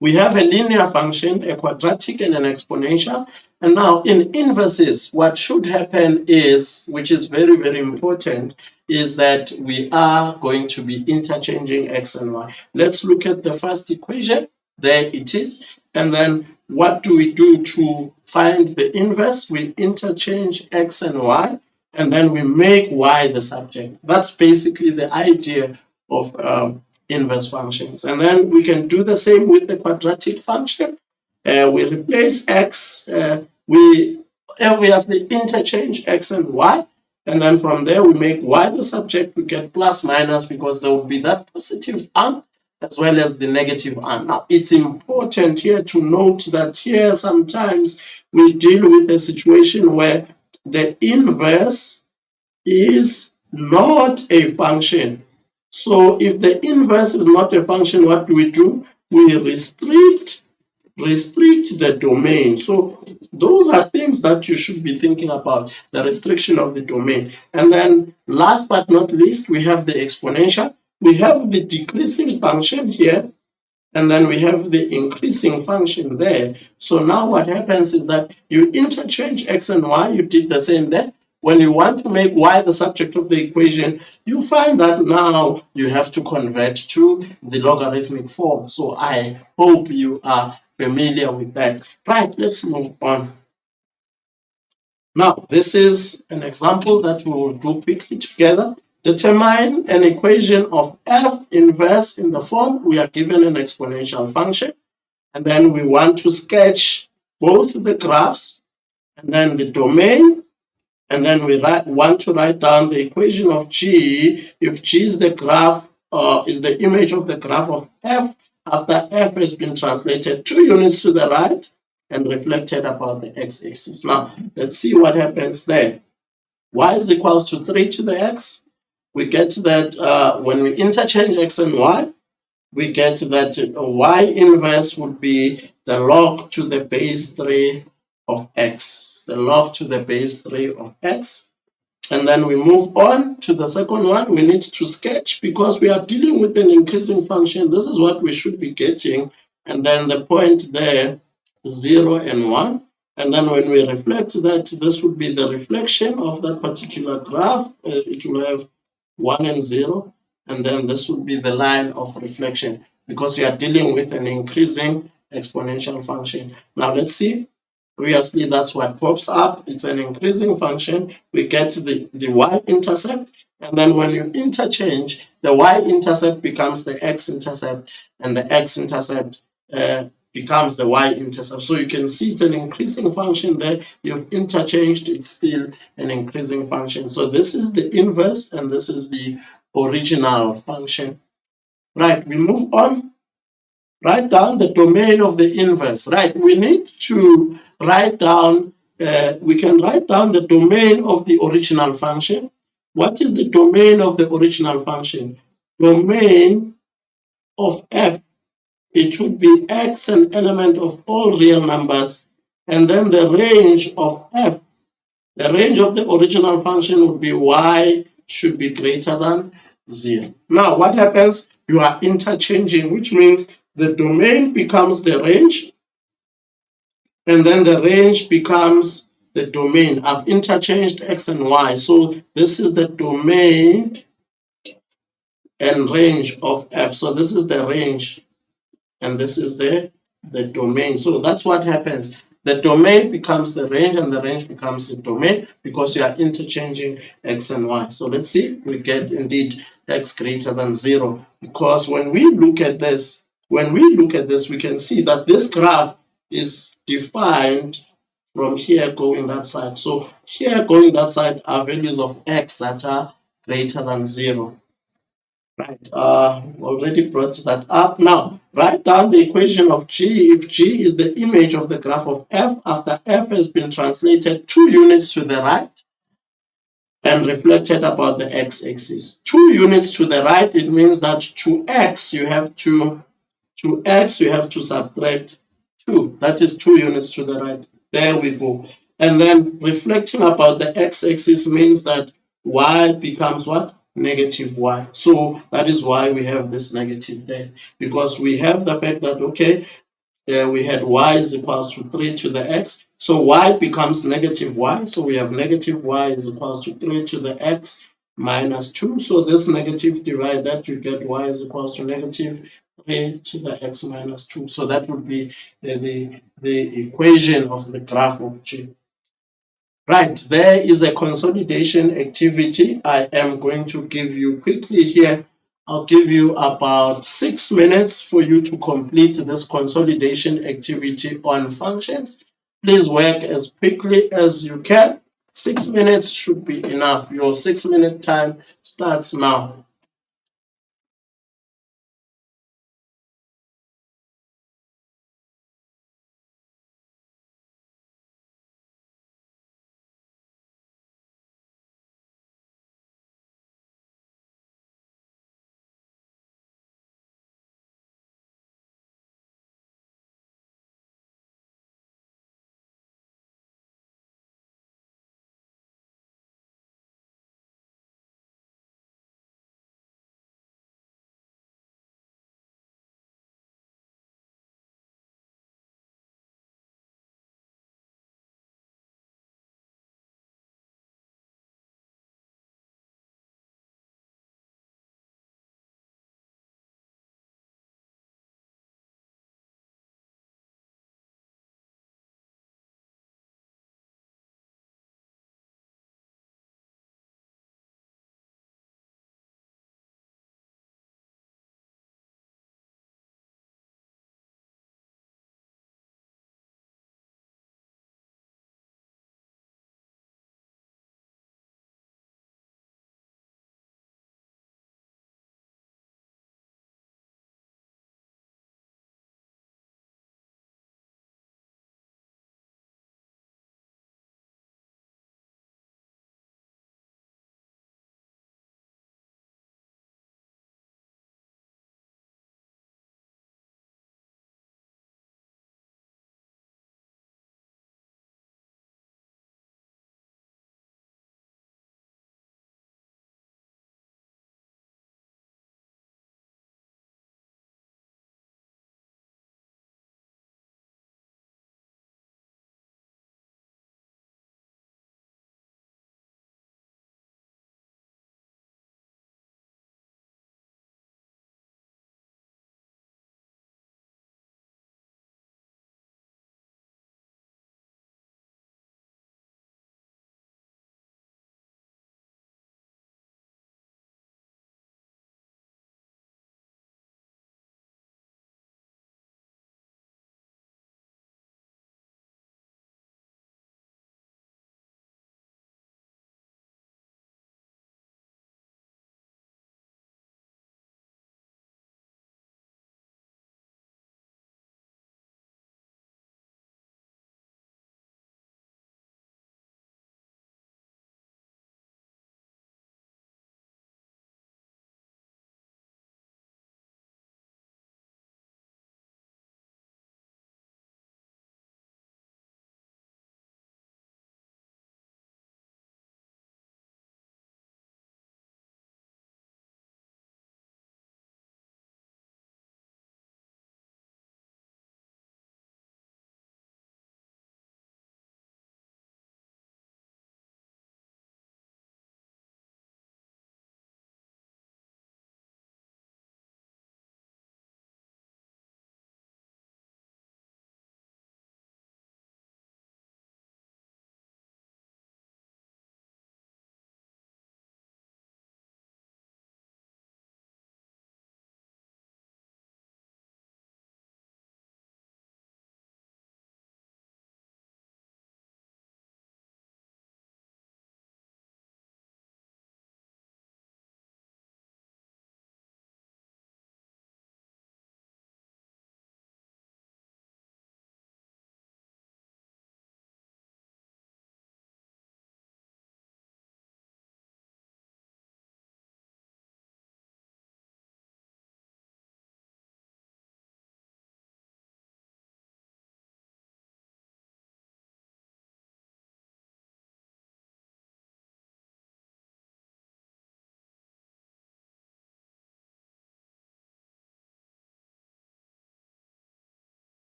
we have a linear function, a quadratic, and an exponential. And now in inverses, what should happen is, which is very, very important, is that we are going to be interchanging x and y. Let's look at the first equation. There it is. And then what do we do to find the inverse? We interchange x and y. and then we make y the subject. That's basically the idea of inverse functions. And then we can do the same with the quadratic function. We replace x, we obviously interchange x and y, and then from there we make y the subject. We get plus minus because there would be that positive arm as well as the negative arm. Now, it's important here to note that here sometimes we deal with a situation where the inverse is not a function. So if the inverse is not a function, what do? We restrict the domain. So those are things that you should be thinking about, the restriction of the domain. And then last but not least, we have the exponential. We have the decreasing function here, and then we have the increasing function there. So now what happens is that you interchange x and y. You did the same there. When you want to make y the subject of the equation, you find that now you have to convert to the logarithmic form. So I hope you are familiar with that. Right, let's move on. Now, this is an example that we will do quickly together. Determine an equation of f inverse in the form we are given an exponential function, and then we want to sketch both the graphs and then the domain, and then we want to write down the equation of g if g is the graph is the image of the graph of f after f has been translated 2 units to the right and reflected about the x-axis. Now, let's see what happens there. Y is equals to 3 to the x. We get that when we interchange x and y, we get that y inverse would be the log to the base 3 of x. The log to the base 3 of x. And then we move on to the second one. We need to sketch because we are dealing with an increasing function. This is what we should be getting. And then the point there, 0 and 1. And then when we reflect that, this would be the reflection of that particular graph. It will have 1 and 0. And then this would be the line of reflection because we are dealing with an increasing exponential function. Now let's see. Obviously, that's what pops up. It's an increasing function. We get the y-intercept, and then when you interchange, the y-intercept becomes the x-intercept, and the x-intercept becomes the y-intercept. So you can see it's an increasing function there. You've interchanged, it's still an increasing function. So this is the inverse, and this is the original function. Right, we move on. Write down the domain of the inverse. Right, we need to write down, we can write down the domain of the original function. What is the domain of the original function? Domain of f, it would be x, an element of all real numbers, and then the range of f, the range of the original function would be y should be greater than 0. Now, what happens? You are interchanging, which means the domain becomes the range, and then the range becomes the domain. I've interchanged x and y. So this is the domain and range of f. So this is the range, and this is the domain. So that's what happens. The domain becomes the range, and the range becomes the domain because you are interchanging x and y. So let's see, we get indeed x greater than 0 because when we look at this, we can see that this graph is defined from here going that side. So here going that side are values of x that are greater than 0. Right, already brought that up. Now, write down the equation of g if g is the image of the graph of f after f has been translated 2 units to the right and reflected about the x-axis. 2 units to the right, it means that to x you have to subtract 2. That is 2 units to the right. There we go. And then reflecting about the x-axis means that y becomes what? Negative y. So that is why we have this negative there. Because we have the fact that, okay, we had y is equals to 3 to the x. So y becomes negative y. So we have negative y is equals to 3 to the x minus 2. So this negative divide that, you get y is equals to negative 3 to the x minus 2. So that would be the equation of the graph of g. Right, there is a consolidation activity I am going to give you quickly here. I'll give you about 6 minutes for you to complete this consolidation activity on functions. Please work as quickly as you can. 6 minutes should be enough. Your 6 minute time starts now.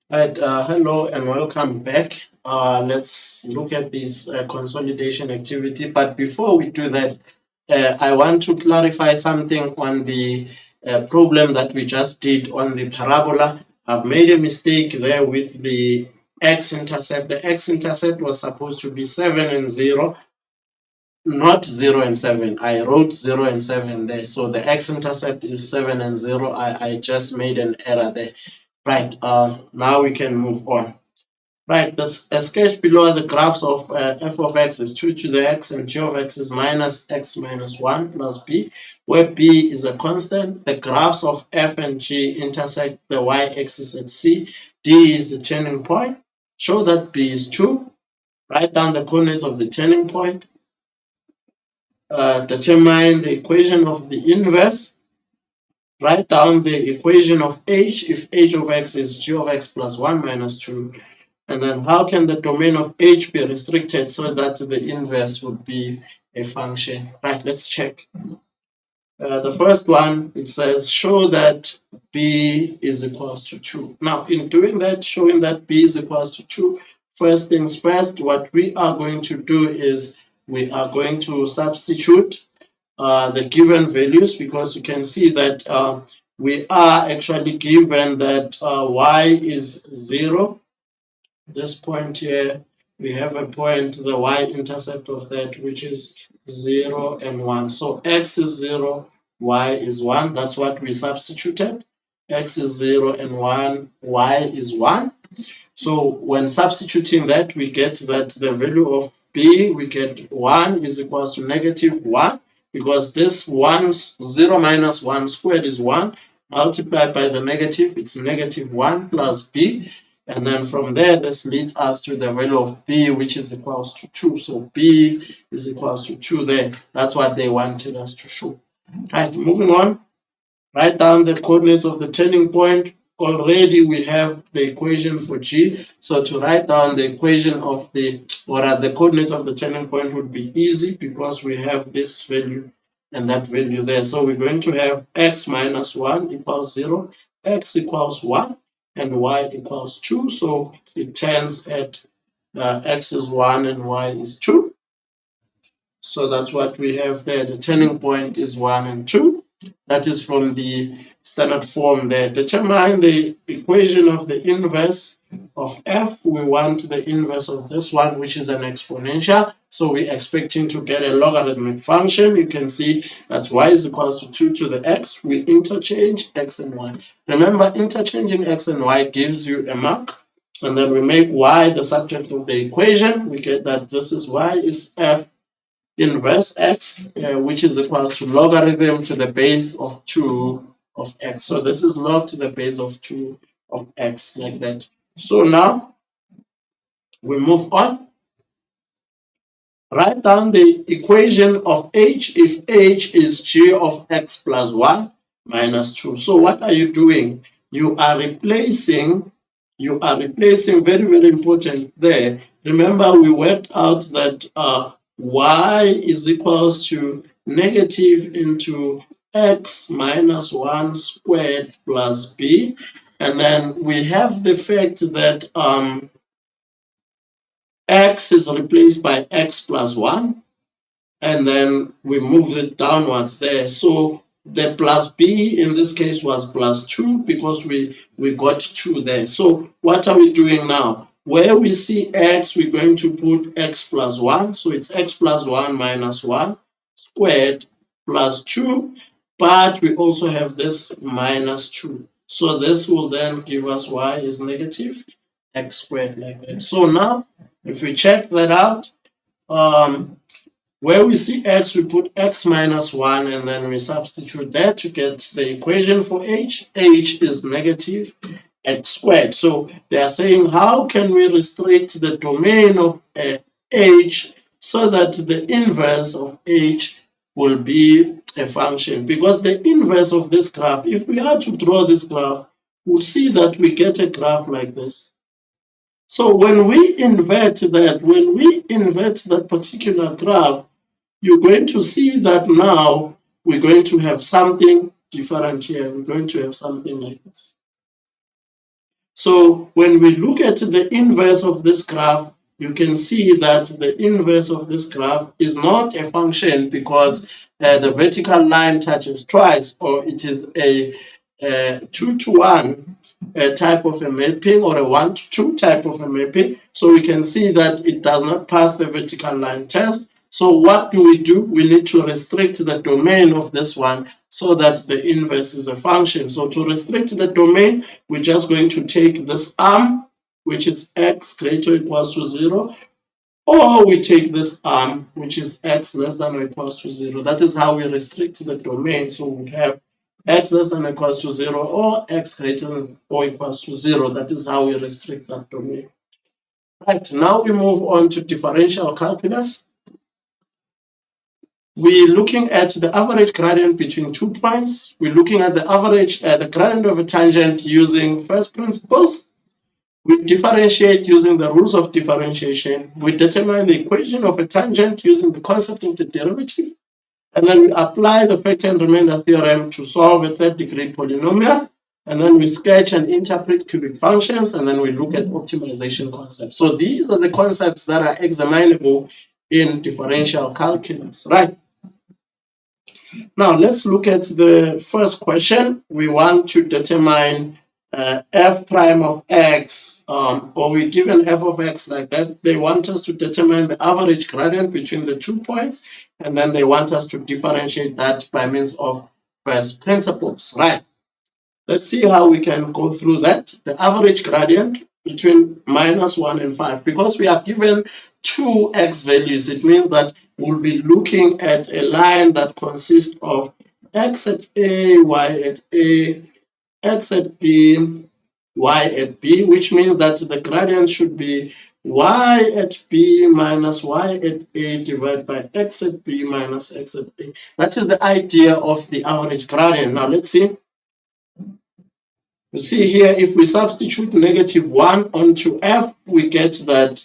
Right, hello and welcome back. Let's look at this consolidation activity. But before we do that, I want to clarify something on the problem that we just did on the parabola. I've made a mistake there with the x-intercept. The x-intercept was supposed to be 7 and 0, not 0 and 7. I wrote 0 and 7 there. So the x-intercept is 7 and 0. I just made an error there. Right, now we can move on. Right, the sketch below the graphs of f of x is 2 to the x and g of x is minus x minus 1 plus b, where b is a constant. The graphs of f and g intersect the y-axis at c. D is the turning point. Show that b is 2. Write down the coordinates of the turning point. Determine the equation of the inverse. Write down the equation of h if h of x is g of x plus 1 minus 2. And then how can the domain of h be restricted so that the inverse would be a function? Right, let's check. The first one, it says show that b is equals to 2. Now, in doing that, showing that b is equals to 2, first things first, what we are going to do is we are going to substitute the given values, because you can see that we are actually given that y is 0. This point here, we have a point, the y-intercept of that, which is 0 and 1. So x is 0, y is 1. That's what we substituted. X is 0 and 1, y is 1. So when substituting that, we get that the value of b, we get 1 is equals to negative 1, because this 0 minus 1 squared is 1, multiplied by the negative, it's negative 1 plus b. And then from there, this leads us to the value of b, which is equals to 2. So b is equals to 2 there. That's what they wanted us to show. Right, moving on. Write down the coordinates of the turning point. Already we have the equation for g. So to write down the equation of the coordinates of the turning point would be easy, because we have this value and that value there. So we're going to have x minus 1 equals 0, x equals 1, and y equals 2. So it turns at x is 1 and y is 2. So that's what we have there. The turning point is 1 and 2. That is from the standard form there. Determine the equation of the inverse of f. We want the inverse of this one, which is an exponential. So we're expecting to get a logarithmic function. You can see that y is equals to 2 to the x. We interchange x and y. Remember, interchanging x and y gives you a mark. And then we make y the subject of the equation. We get that this is y is f inverse x, which is equals to logarithm to the base of 2 of x. So this is log to the base of 2 of x, like that. So now we move on. Write down the equation of h if h is g of x plus 1 minus 2. So what are you doing? You are replacing, very, very important there. Remember, we worked out that y is equals to negative into x minus 1 squared plus b. And then we have the fact that x is replaced by x plus 1, and then we move it downwards there. So the plus b in this case was plus 2, because we got 2 there. So what are we doing now? Where we see x, we're going to put x plus 1. So it's x plus 1 minus 1 squared plus 2. But we also have this minus 2. So this will then give us y is negative x squared, like that. So now, if we check that out, where we see x, we put x minus 1, and then we substitute that to get the equation for h. H is negative x squared. So they are saying, how can we restrict the domain of h so that the inverse of h will be a function? Because the inverse of this graph, if we had to draw this graph, we'll see that we get a graph like this. So when we invert that particular graph, you're going to see that now we're going to have something different here. We're going to have something like this. So when we look at the inverse of this graph, you can see that the inverse of this graph is not a function because the vertical line touches twice, or it is a 2-to-1 type of a mapping, or a 1-to-2 type of a mapping. So we can see that it does not pass the vertical line test. So what do? We need to restrict the domain of this one so that the inverse is a function. So to restrict the domain, we're just going to take this arm, which is x greater or equals to 0, or we take this arm, which is x less than or equals to 0. That is how we restrict the domain. So we have x less than or equals to 0, or x greater than or equals to 0. That is how we restrict that domain. Right, now we move on to differential calculus. We're looking at the average gradient between 2 points. We're looking at the average, the gradient of a tangent using first principles. We differentiate using the rules of differentiation. We determine the equation of a tangent using the concept of the derivative. And then we apply the factor and remainder theorem to solve a third-degree polynomial. And then we sketch and interpret cubic functions, and then we look at optimization concepts. So these are the concepts that are examinable in differential calculus, right? Now let's look at the first question. We want to determine f prime of x, or we given f of x like that. They want us to determine the average gradient between the 2 points, and then they want us to differentiate that by means of first principles, right? Let's see how we can go through that. The average gradient between -1 and 5, because we are given 2 x values, it means that we'll be looking at a line that consists of x at a, y at a, x at b, y at b, which means that the gradient should be y at b minus y at a divided by x at b minus x at a. That is the idea of the average gradient. Now let's see. You see here, if we substitute -1 onto f, we get that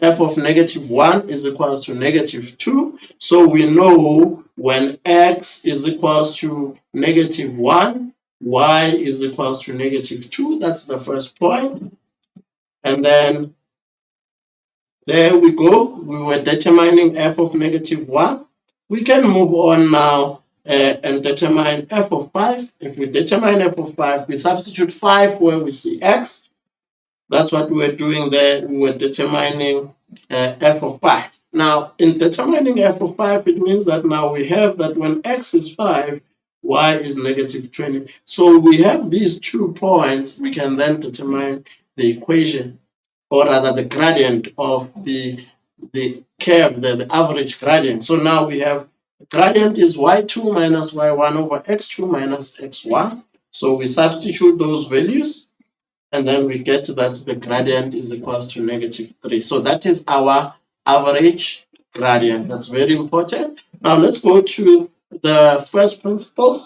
f of -1 is equals to -2. So we know when x is equals to -1, y is equals to -2. That's the first point. And then there we go. We were determining f of -1. We can move on now and determine f of 5. If we determine f of 5, we substitute 5 where we see x. That's what we were doing there. We were determining f of 5. Now, in determining f of 5, it means that now we have that when x is 5, y is -20. So we have these 2 points. We can then determine the equation, or rather the gradient of the curve, the average gradient. So now we have gradient is y2 minus y1 over x2 minus x1. So we substitute those values, and then we get that the gradient is equals to -3. So that is our average gradient. That's very important. Now let's go to the first principles.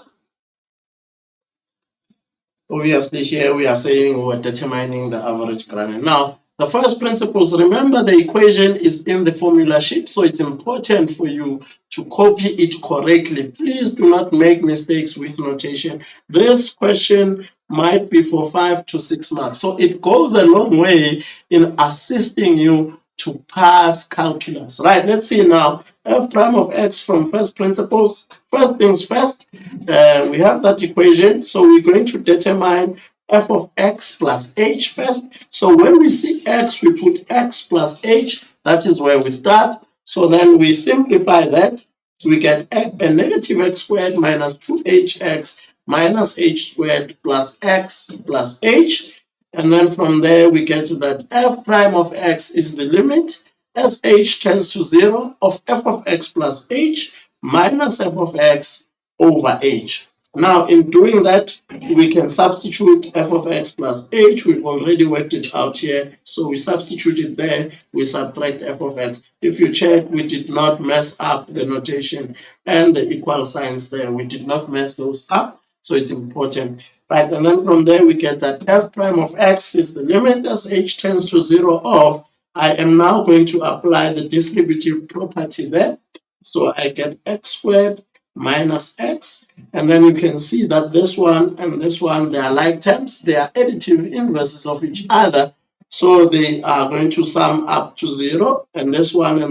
Obviously here we are saying we're determining the average gradient. Now the first principles, remember the equation is in the formula sheet, so it's important for you to copy it correctly. Please do not make mistakes with notation. This question might be for 5 to 6 marks. So it goes a long way in assisting you to pass calculus, right? Let's see now, f prime of x from first principles. First things first, we have that equation. So we're going to determine f of x plus h first. So when we see x, we put x plus h. That is where we start. So then we simplify that. We get a negative x squared minus 2hx minus h squared plus x plus h. And then from there, we get that f prime of x is the limit as h tends to 0 of f of x plus h minus f of x over h. Now, in doing that, we can substitute f of x plus h. We've already worked it out here. So we substitute it there. We subtract f of x. If you check, we did not mess up the notation and the equal signs there. We did not mess those up. So it's important. Right, and then from there, we get that f prime of x is the limit as h tends to 0 of. I am now going to apply the distributive property there. So I get x squared minus x. And then you can see that this one and this one, they are like terms. They are additive inverses of each other. So they are going to sum up to 0. And this one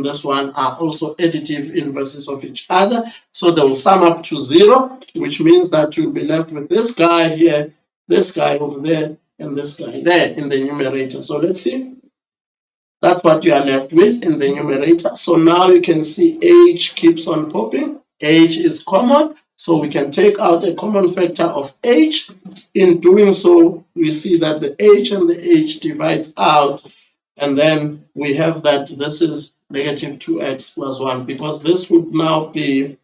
are also additive inverses of each other. So they will sum up to 0, which means that you'll be left with this guy here, this guy over there, and this guy there in the numerator. So let's see. That's what you are left with in the numerator. So now you can see h keeps on popping. H is common. So we can take out a common factor of h. In doing so, we see that the h and the h divides out. And then we have that this is negative 2x plus 1, because this would now be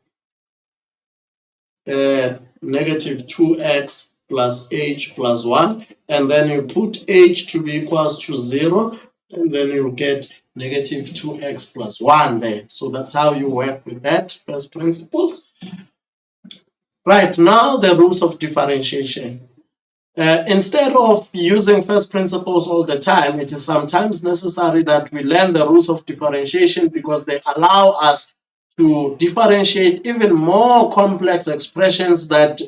negative 2x plus h plus 1. And then you put h to be equals to 0. And then you get negative 2x plus 1 there. So that's how you work with that, first principles. Right, now the rules of differentiation. Instead of using first principles all the time, it is sometimes necessary that we learn the rules of differentiation, because they allow us to differentiate even more complex expressions that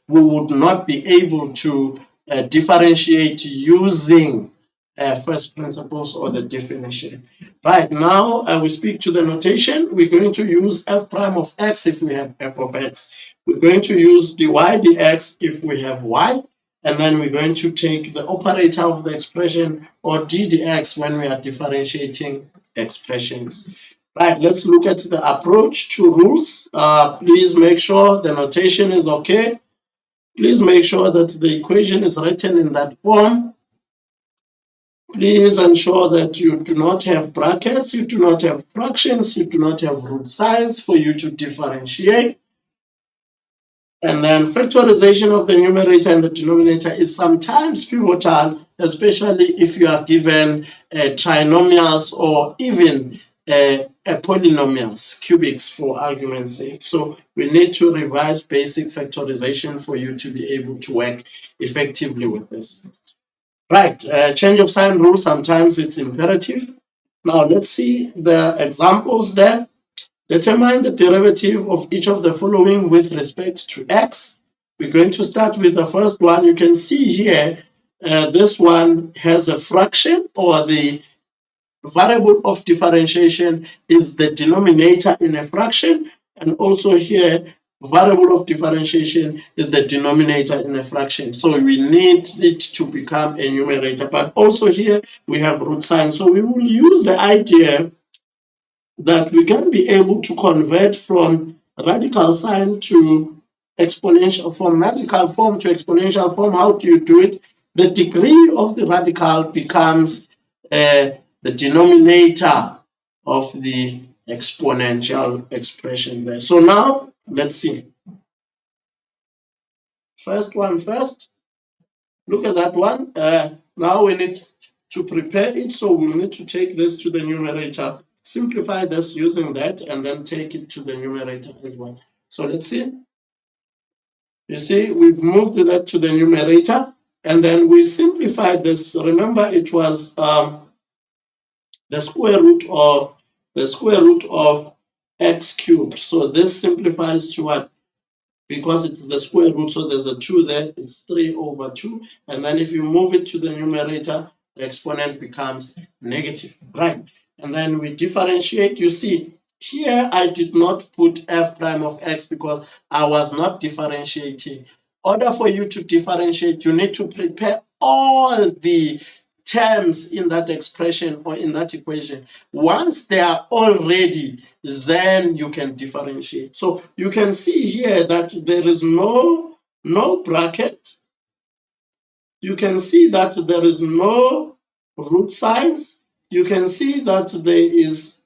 we would not be able to differentiate using first principles or the definition. Right, now we speak to the notation. We're going to use f prime of x if we have f of x. We're going to use dy dx if we have y. And then we're going to take the operator of the expression, or d dx, when we are differentiating expressions. Right, let's look at the approach to rules. Please make sure the notation is okay. Please make sure that the equation is written in that form. Please ensure that you do not have brackets, you do not have fractions, you do not have root signs for you to differentiate. And then factorization of the numerator and the denominator is sometimes pivotal, especially if you are given trinomials or even polynomials, cubics for argument's sake. So we need to revise basic factorization for you to be able to work effectively with this. Right, change of sign rule, sometimes it's imperative. Now let's see the examples there. Determine the derivative of each of the following with respect to x. We're going to start with the first one. You can see here, this one has a fraction, or the variable of differentiation is the denominator in a fraction. And also here, variable of differentiation is the denominator in a fraction. So we need it to become a numerator. But also here, we have root sign. So we will use the idea that we can be able to convert from radical sign to exponential, from radical form to exponential form. How do you do it? The degree of the radical becomes the denominator of the exponential expression there. So now, let's see. First one first. Look at that one. Now we need to prepare it, so we'll need to take this to the numerator. Simplify this using that, and then take it to the numerator as well. So let's see. You see, we've moved that to the numerator, and then we simplified this. Remember, it was the square root of x cubed. So this simplifies to what? Because it's the square root, so there's a 2 there, it's 3 over 2. And then if you move it to the numerator, the exponent becomes negative, right? And then we differentiate. You see, here I did not put f prime of x because I was not differentiating. In order for you to differentiate, you need to prepare all the terms in that expression or in that equation. Once they are all ready, then you can differentiate. So you can see here that there is no bracket. You can see that there is no root signs. You can see that there is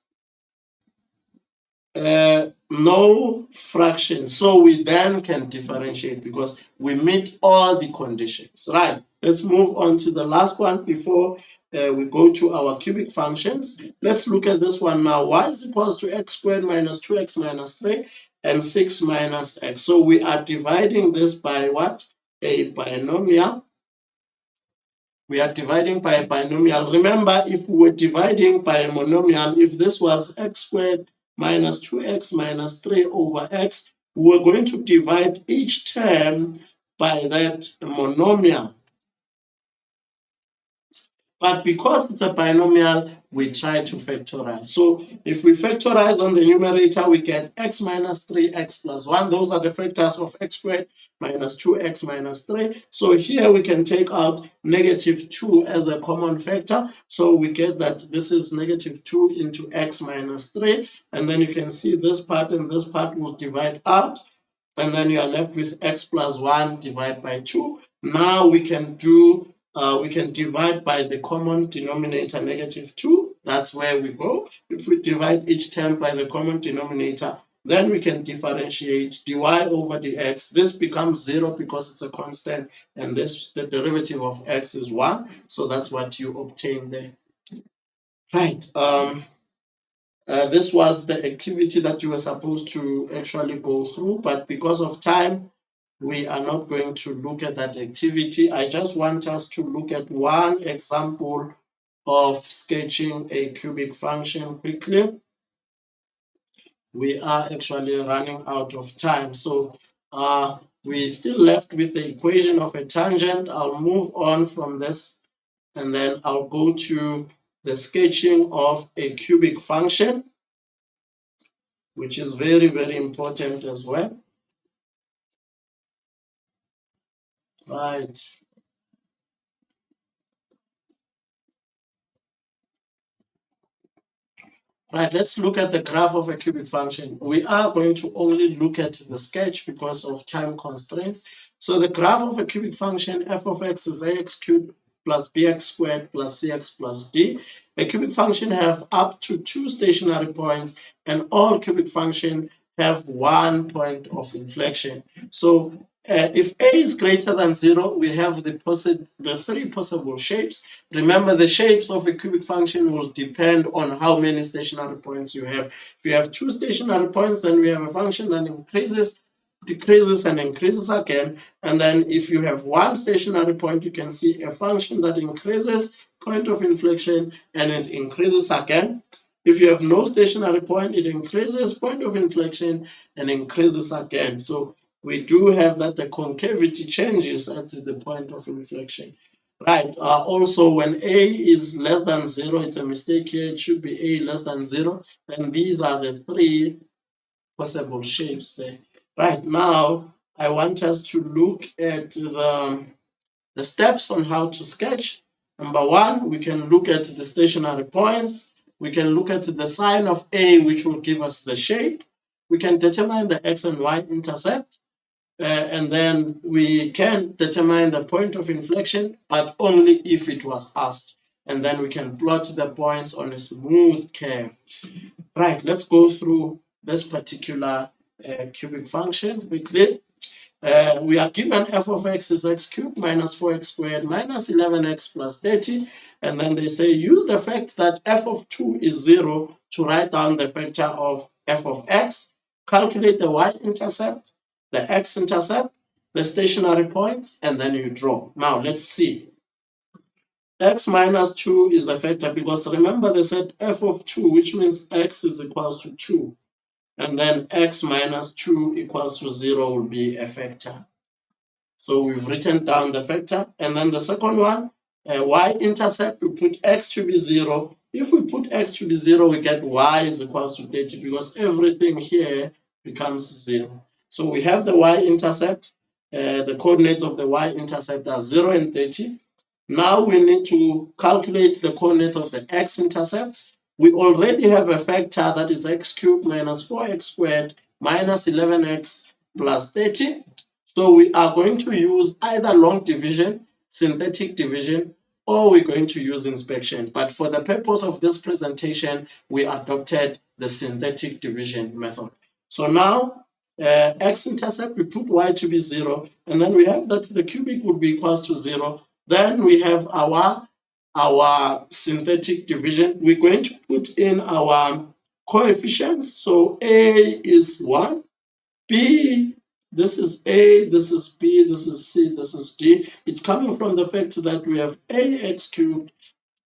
no fraction. So we then can differentiate because we meet all the conditions, right? Let's move on to the last one before we go to our cubic functions. Let's look at this one now. Y is equals to x squared minus 2x minus 3 and 6 minus x. So we are dividing this by what? A binomial. We are dividing by a binomial. Remember, if we were dividing by a monomial, if this was x squared minus 2x minus 3 over x, we're going to divide each term by that monomial. But because it's a binomial, we try to factorize. So if we factorize on the numerator, we get x minus 3x plus 1. Those are the factors of x squared minus 2x minus 3. So here we can take out negative 2 as a common factor. So we get that this is negative 2 into x minus 3. And then you can see this part and this part will divide out. And then you are left with x plus 1 divided by 2. Now we can divide by the common denominator, negative 2. That's where we go. If we divide each term by the common denominator, then we can differentiate dy over dx. This becomes 0 because it's a constant, and the derivative of x is 1. So that's what you obtain there. Right. This was the activity that you were supposed to actually go through, but because of time, we are not going to look at that activity. I just want us to look at one example of sketching a cubic function quickly. We are actually running out of time. So we're still left with the equation of a tangent. I'll move on from this, and then I'll go to the sketching of a cubic function, which is very, very important as well. Right. Right, let's look at the graph of a cubic function. We are going to only look at the sketch because of time constraints. So the graph of a cubic function, f of x is ax cubed plus bx squared plus cx plus d. A cubic function have up to 2 stationary points, and all cubic functions have 1 point of inflection. So if a is greater than 0, we have the 3 possible shapes. Remember, the shapes of a cubic function will depend on how many stationary points you have. If you have 2 stationary points, then we have a function that increases, decreases, and increases again. And then if you have 1 stationary point, you can see a function that increases, point of inflection, and it increases again. If you have no stationary point, it increases, point of inflection, and increases again. So we do have that the concavity changes at the point of inflection. Right, also when a is less than 0, it's a mistake here, it should be a less than 0, and these are the 3 possible shapes there. Right, now I want us to look at the steps on how to sketch. Number 1, we can look at the stationary points. We can look at the sign of a, which will give us the shape. We can determine the x and y intercept. And then we can determine the point of inflection, but only if it was asked. And then we can plot the points on a smooth curve. Right, let's go through this particular cubic function quickly. We are given f of x is x cubed minus 4x squared minus 11x plus 30. And then they say use the fact that f of 2 is 0 to write down the factor of f of x. Calculate the y-intercept, the x-intercept, the stationary points, and then you draw. Now let's see. X minus 2 is a factor because remember they said f of 2, which means x is equals to 2. And then x minus 2 equals to 0 will be a factor. So we've written down the factor. And then the second one, y-intercept, we put x to be 0. If we put x to be 0, we get y is equals to 30 because everything here becomes 0. So we have the y-intercept. The coordinates of the y-intercept are 0 and 30. Now we need to calculate the coordinates of the x-intercept. We already have a factor that is x cubed minus 4x squared minus 11x plus 30. So we are going to use either long division, synthetic division, or we're going to use inspection. But for the purpose of this presentation, we adopted the synthetic division method. So now, x-intercept, we put y to be 0, and then we have that the cubic would be equals to 0. Then we have our synthetic division. We're going to put in our coefficients. So a is 1, b, this is a, this is b, this is c, this is d. It's coming from the fact that we have ax cubed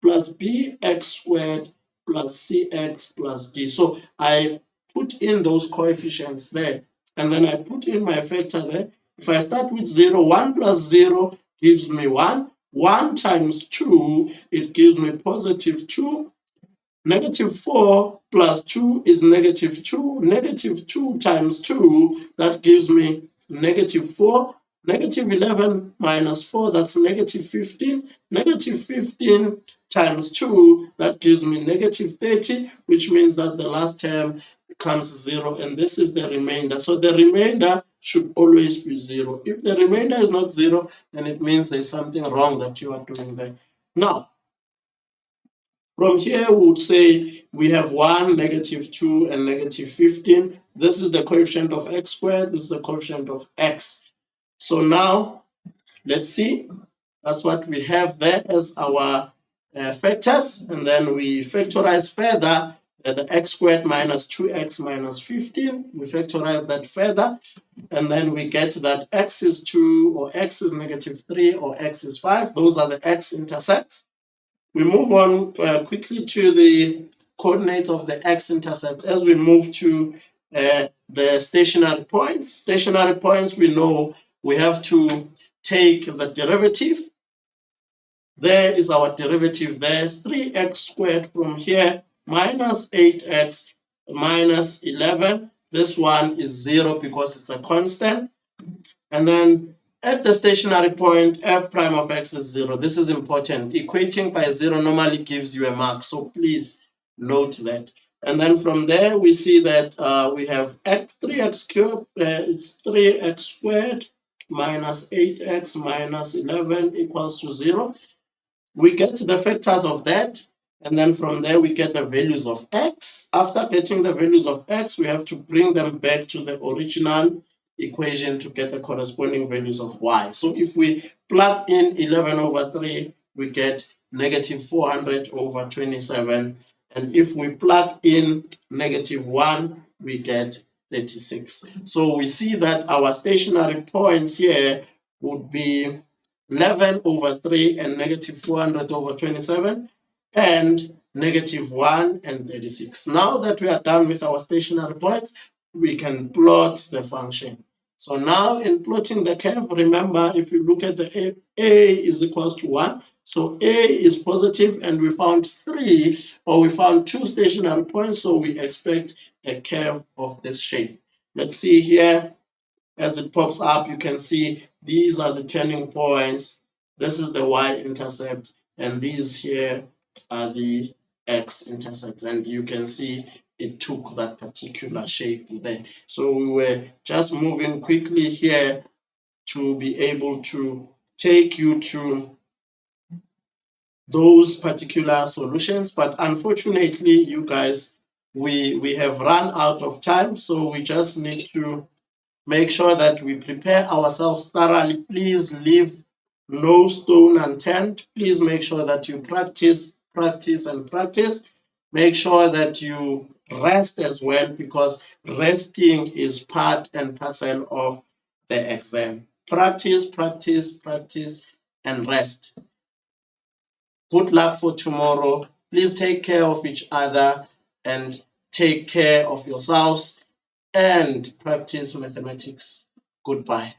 plus bx squared plus cx plus d. So I put in those coefficients there. and then I put in my factor there. If I start with 0, 1 plus 0 gives me 1. 1 times 2, it gives me positive 2. Negative 4 plus 2 is negative 2. Negative 2 times 2, that gives me negative 4. Negative 11 minus 4, that's negative 15. Negative 15 times 2, that gives me negative 30, which means that the last term becomes 0, and this is the remainder. So the remainder should always be 0. If the remainder is not 0, then it means there's something wrong that you are doing there. Now, from here, we would say we have 1, negative 2, and negative 15. This is the coefficient of x squared. This is the coefficient of x. So now, let's see. That's what we have there as our factors. And then we factorize further the x squared minus 2x minus 15. We factorize that further. And then we get that x is 2, or x is negative 3, or x is 5. Those are the x-intercepts. We move on quickly to the coordinates of the x-intercept. As we move to the stationary points, we know we have to take the derivative. There is our derivative there, 3x squared from here, minus 8x minus 11. This one is 0 because it's a constant. And then at the stationary point, f prime of x is 0. This is important. Equating by 0 normally gives you a mark, so please note that. And then from there, we see that we have 3x cubed, it's 3x squared minus 8x minus 11 equals to 0. We get the factors of that, and then from there we get the values of x. After getting the values of x, we have to bring them back to the original equation to get the corresponding values of y. So if we plug in 11 over 3, we get negative 400 over 27. And if we plug in negative 1, we get 36. So we see that our stationary points here would be 11 over 3 and negative 400 over 27, and negative 1 and 36. Now that we are done with our stationary points, we can plot the function. So now in plotting the curve, remember, if you look at the a is equals to 1, so a is positive, and we found 2 stationary points, so we expect a curve of this shape. Let's see here. As it pops up, you can see these are the turning points. This is the y-intercept, and these here are the x-intercepts. And you can see it took that particular shape there. So we were just moving quickly here to be able to take you to those particular solutions. But unfortunately, you guys, we have run out of time, so we just need to make sure that we prepare ourselves thoroughly. Please leave no stone unturned. Please make sure that you practice, and practice. Make sure that you rest as well, because resting is part and parcel of the exam. Practice, and rest. Good luck for tomorrow. Please take care of each other and take care of yourselves, and practice mathematics. Goodbye.